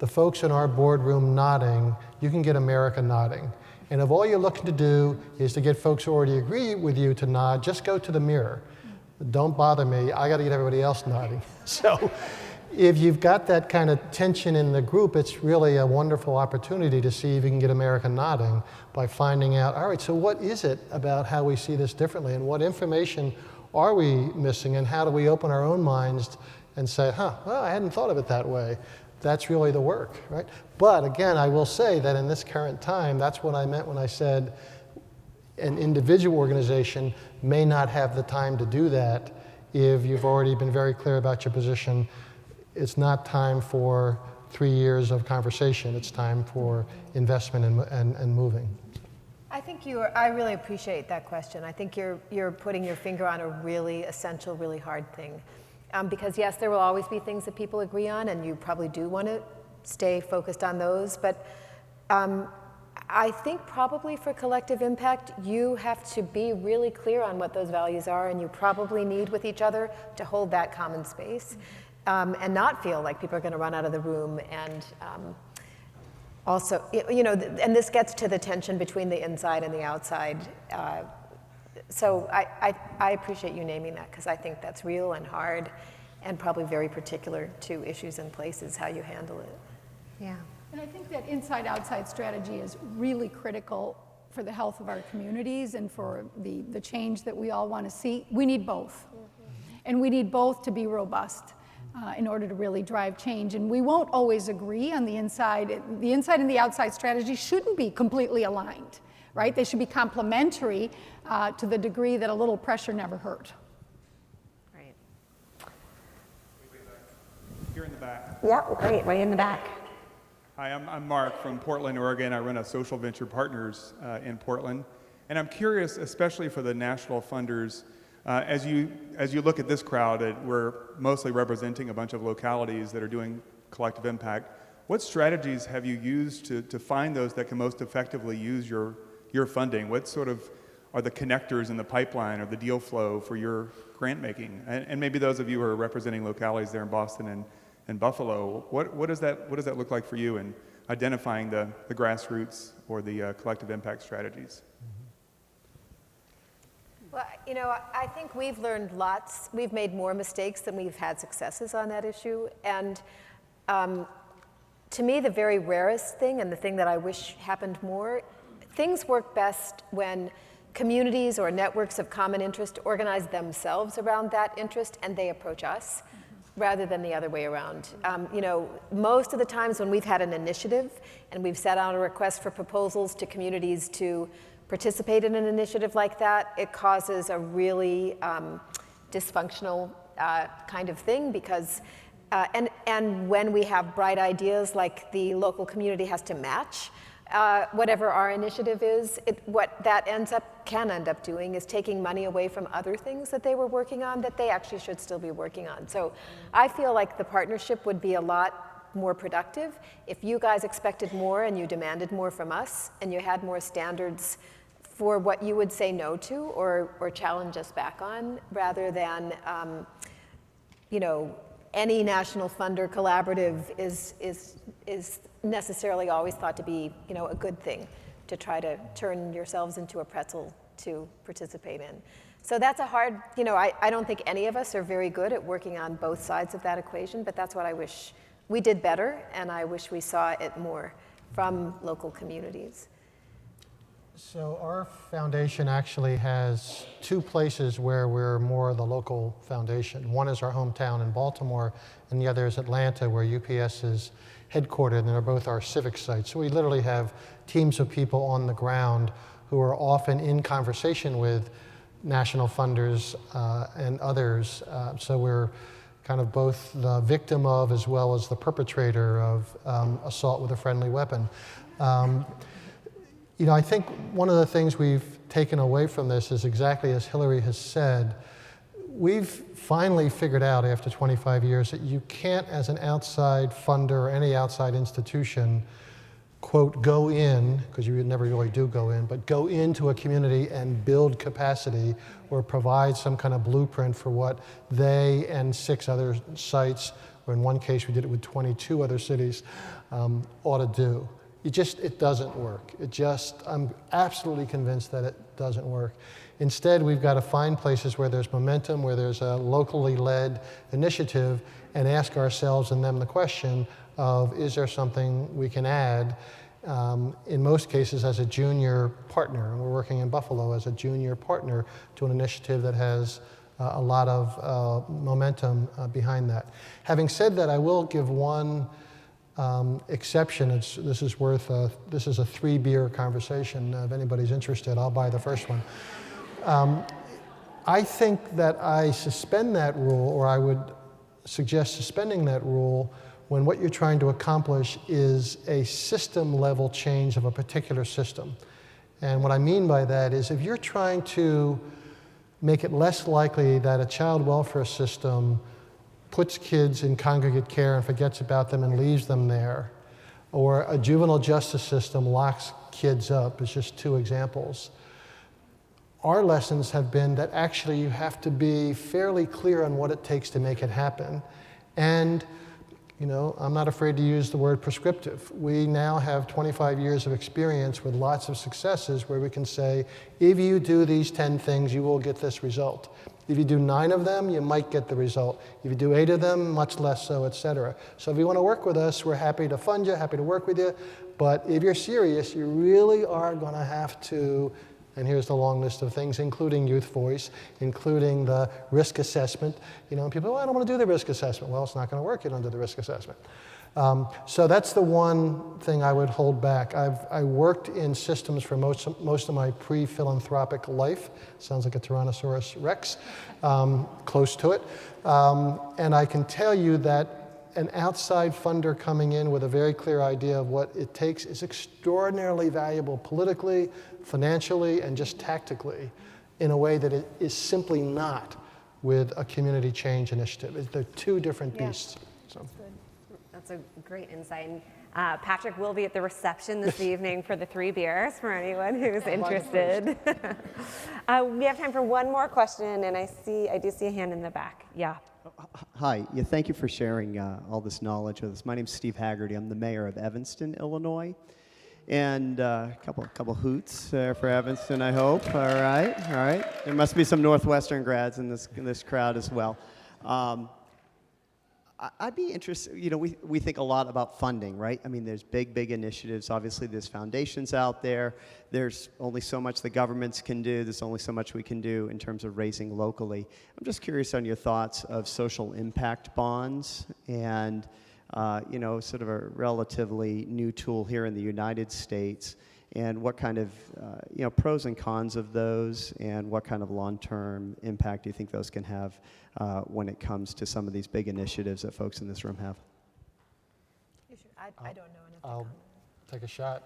the folks in our boardroom nodding, you can get America nodding. And if all you're looking to do is to get folks who already agree with you to nod, just go to the mirror. Don't bother me, I gotta get everybody else nodding. So if you've got that kind of tension in the group, it's really a wonderful opportunity to see if you can get America nodding by finding out, all right, so what is it about how we see this differently, and what information are we missing, and how do we open our own minds and say, well, I hadn't thought of it that way. That's really the work, right? But again, I will say that in this current time, that's what I meant when I said an individual organization may not have the time to do that if you've already been very clear about your position. It's not time for 3 years of conversation. It's time for investment and moving. I think I really appreciate that question. I think you're putting your finger on a really essential, really hard thing. Because yes, there will always be things that people agree on, and you probably do want to stay focused on those. But I think probably for collective impact, you have to be really clear on what those values are, and you probably need with each other to hold that common space. And not feel like people are going to run out of the room. And also, you know, and this gets to the tension between the inside and the outside. So I appreciate you naming that, because I think that's real and hard and probably very particular to issues and places, how you handle it. Yeah. And I think that inside-outside strategy is really critical for the health of our communities and for the change that we all want to see. We need both. And we need both to be robust in order to really drive change. And we won't always agree on the inside. The inside and the outside strategy shouldn't be completely aligned, right? They should be complementary to the degree that a little pressure never hurt. Great. Here in the back. Yeah, great, right in the back. Hi, I'm Mark from Portland, Oregon. I run a social venture partners in Portland. And I'm curious, especially for the national funders, as you look at this crowd, we're mostly representing a bunch of localities that are doing collective impact. What strategies have you used to find those that can most effectively use your funding? What sort of are the connectors in the pipeline or the deal flow for your grant making? And maybe those of you who are representing localities there in Boston and Buffalo, what does that look like for you in identifying the grassroots or the collective impact strategies? Well, you know, I think we've learned lots. We've made more mistakes than we've had successes on that issue. And to me, the very rarest thing, and the thing that I wish happened more, things work best when communities or networks of common interest organize themselves around that interest and they approach us rather than the other way around. You know, most of the times when we've had an initiative and we've set out a request for proposals to communities to participate in an initiative like that, it causes a really dysfunctional kind of thing because, and when we have bright ideas, like the local community has to match whatever our initiative is, what that can end up doing is taking money away from other things that they were working on that they actually should still be working on. So I feel like the partnership would be a lot more productive if you guys expected more and you demanded more from us and you had more standards for what you would say no to or challenge us back on, rather than you know, any national funder collaborative is necessarily always thought to be, you know, a good thing to try to turn yourselves into a pretzel to participate in. So that's a hard, you know, I don't think any of us are very good at working on both sides of that equation, but that's what I wish we did better, and I wish we saw it more from local communities. So our foundation actually has two places where we're more the local foundation. One is our hometown in Baltimore, and the other is Atlanta, where UPS is headquartered, and they're both our civic sites. So we literally have teams of people on the ground who are often in conversation with national funders and others. So we're kind of both the victim of as well as the perpetrator of assault with a friendly weapon. You know, I think one of the things we've taken away from this is exactly as Hillary has said. We've finally figured out after 25 years that you can't, as an outside funder or any outside institution, quote, go in, because you never really do go in, but go into a community and build capacity or provide some kind of blueprint for what they and 6 other sites, or in one case we did it with 22 other cities, ought to do. It doesn't work. I'm absolutely convinced that it doesn't work. Instead, we've got to find places where there's momentum, where there's a locally led initiative, and ask ourselves and them the question of, is there something we can add, in most cases as a junior partner, and we're working in Buffalo as a junior partner to an initiative that has a lot of momentum behind that. Having said that, I will give one exception. This is a 3-beer conversation. If anybody's interested, I'll buy the first one. I think that I suspend that rule, or I would suggest suspending that rule when what you're trying to accomplish is a system-level change of a particular system. And what I mean by that is if you're trying to make it less likely that a child welfare system puts kids in congregate care and forgets about them and leaves them there, or a juvenile justice system locks kids up, is just 2 examples. Our lessons have been that actually you have to be fairly clear on what it takes to make it happen. And, you know, I'm not afraid to use the word prescriptive. We now have 25 years of experience with lots of successes where we can say, if you do these 10 things, you will get this result. If you do 9 of them, you might get the result. If you do 8 of them, much less so, et cetera. So if you want to work with us, we're happy to fund you, happy to work with you. But if you're serious, you really are going to have to, and here's the long list of things, including Youth Voice, including the risk assessment. You know, people, I don't want to do the risk assessment. Well, it's not going to work. You don't do the risk assessment. So that's the one thing I would hold back. I worked in systems for most of my pre-philanthropic life. Sounds like a Tyrannosaurus Rex, close to it. And I can tell you that an outside funder coming in with a very clear idea of what it takes is extraordinarily valuable politically, financially, and just tactically in a way that it is simply not with a community change initiative. They're 2 different beasts. So. That's a great insight. And, Patrick will be at the reception this evening for the 3 beers for anyone who's interested. We have time for one more question, and I do see a hand in the back. Yeah. Hi. Yeah, thank you for sharing all this knowledge with us. My name's Steve Haggerty. I'm the mayor of Evanston, Illinois. And a couple hoots for Evanston, I hope. All right. There must be some Northwestern grads in this crowd as well. I'd be interested, we think a lot about funding, right? I mean, there's big initiatives. Obviously, there's foundations out there. There's only so much the governments can do. There's only so much we can do in terms of raising locally. I'm just curious on your thoughts of social impact bonds and, sort of a relatively new tool here in the United States, and what kind of, pros and cons of those, and what kind of long-term impact do you think those can have when it comes to some of these big initiatives that folks in this room have? I don't know enough. I'll take a shot.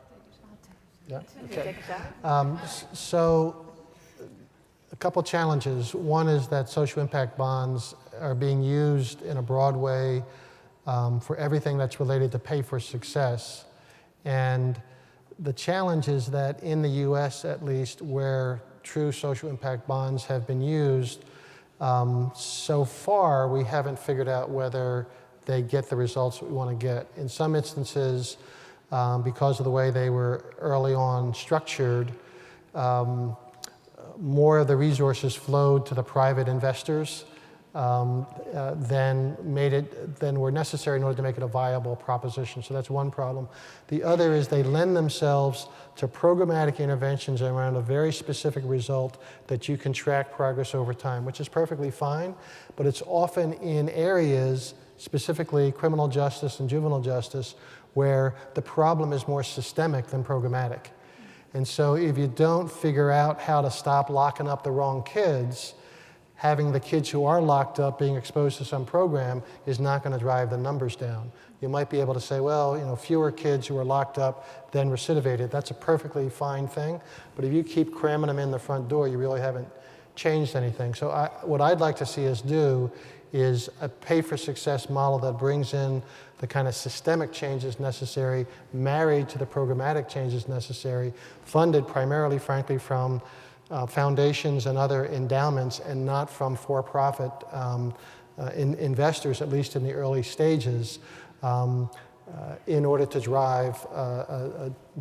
Yeah. Okay. Take a shot. So, a couple challenges. One is that social impact bonds are being used in a broad way for everything that's related to pay for success, and the challenge is that in the U.S., at least, where true social impact bonds have been used, so far we haven't figured out whether they get the results we want to get. In some instances, because of the way they were early on structured, more of the resources flowed to the private investors than were necessary in order to make it a viable proposition. So that's one problem. The other is they lend themselves to programmatic interventions around a very specific result that you can track progress over time, which is perfectly fine, but it's often in areas, specifically criminal justice and juvenile justice, where the problem is more systemic than programmatic. And so if you don't figure out how to stop locking up the wrong kids, having the kids who are locked up being exposed to some program is not going to drive the numbers down. You might be able to say, well, fewer kids who are locked up than recidivated. That's a perfectly fine thing. But if you keep cramming them in the front door, you really haven't changed anything. So what I'd like to see us do is a pay-for-success model that brings in the kind of systemic changes necessary, married to the programmatic changes necessary, funded primarily, frankly, from foundations and other endowments, and not from for-profit investors, at least in the early stages, in order to drive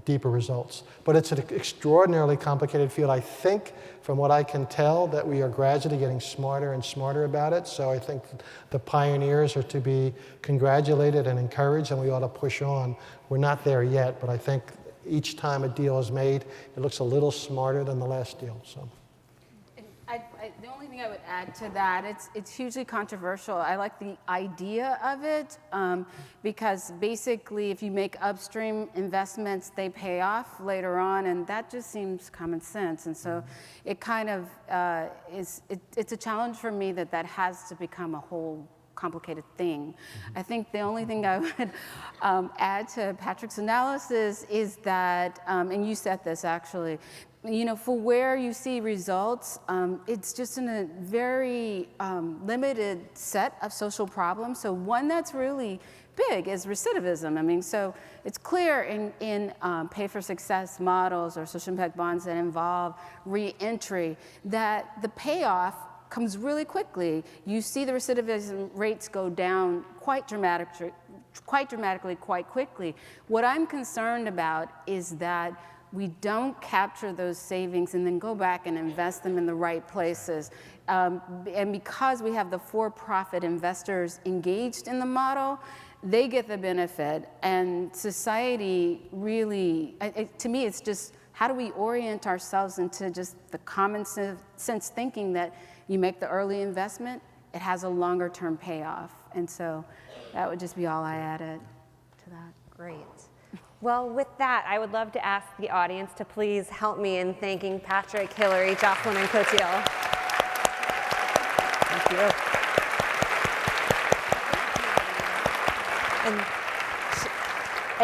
deeper results. But it's an extraordinarily complicated field. I think, from what I can tell, that we are gradually getting smarter and smarter about it. So I think the pioneers are to be congratulated and encouraged, and we ought to push on. We're not there yet, but I think each time a deal is made, it looks a little smarter than the last deal. So, the only thing I would add to that, it's hugely controversial. I like the idea of it because basically, if you make upstream investments, they pay off later on, and that just seems common sense. And so, it kind of it's a challenge for me that has to become a whole complicated thing. I think the only thing I would add to Patrick's analysis is that, and you said this actually, for where you see results, it's just in a very limited set of social problems. So one that's really big is recidivism. I mean, so it's clear in pay-for-success models or social impact bonds that involve re-entry that the payoff comes really quickly. You see the recidivism rates go down quite dramatically, quite quickly. What I'm concerned about is that we don't capture those savings and then go back and invest them in the right places. And because we have the for-profit investors engaged in the model, they get the benefit. And society really, to me, it's just, how do we orient ourselves into just the common sense thinking that you make the early investment, it has a longer term payoff. And so that would just be all I added to that. Great. Well, with that, I would love to ask the audience to please help me in thanking Patrick, Hillary, Jocelyn, and Cotil. Thank you.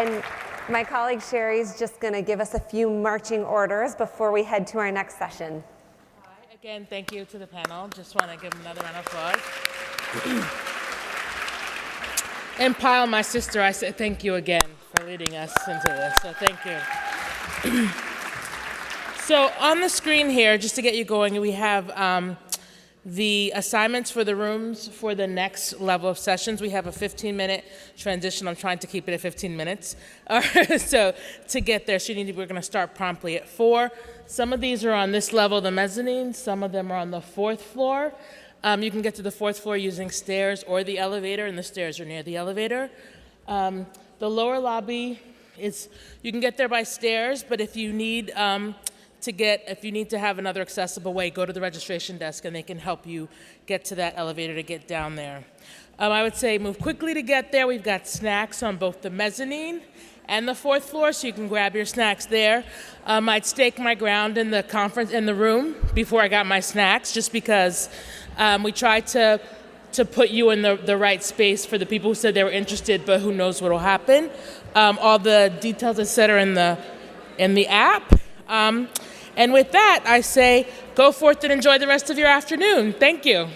And my colleague Sherry's just going to give us a few marching orders before we head to our next session. Again, thank you to the panel. Just want to give them another round of applause. And Pyle, my sister, I say thank you again for leading us into this. So thank you. So on the screen here, just to get you going, we have the assignments for the rooms for the next level of sessions. We have a 15-minute transition. I'm trying to keep it at 15 minutes. So to get there, we're going to start promptly at 4. Some of these are on this level, the mezzanine. Some of them are on the 4th floor. You can get to the 4th floor using stairs or the elevator, and the stairs are near the elevator. The lower lobby is, you can get there by stairs, but if you need to have another accessible way, go to the registration desk and they can help you get to that elevator to get down there. I would say move quickly to get there. We've got snacks on both the mezzanine and the 4th floor, so you can grab your snacks there. I'd stake my ground in the room before I got my snacks, just because we tried to put you in the right space for the people who said they were interested, but who knows what will happen. All the details, et cetera, in the app. And with that, I say, go forth and enjoy the rest of your afternoon. Thank you.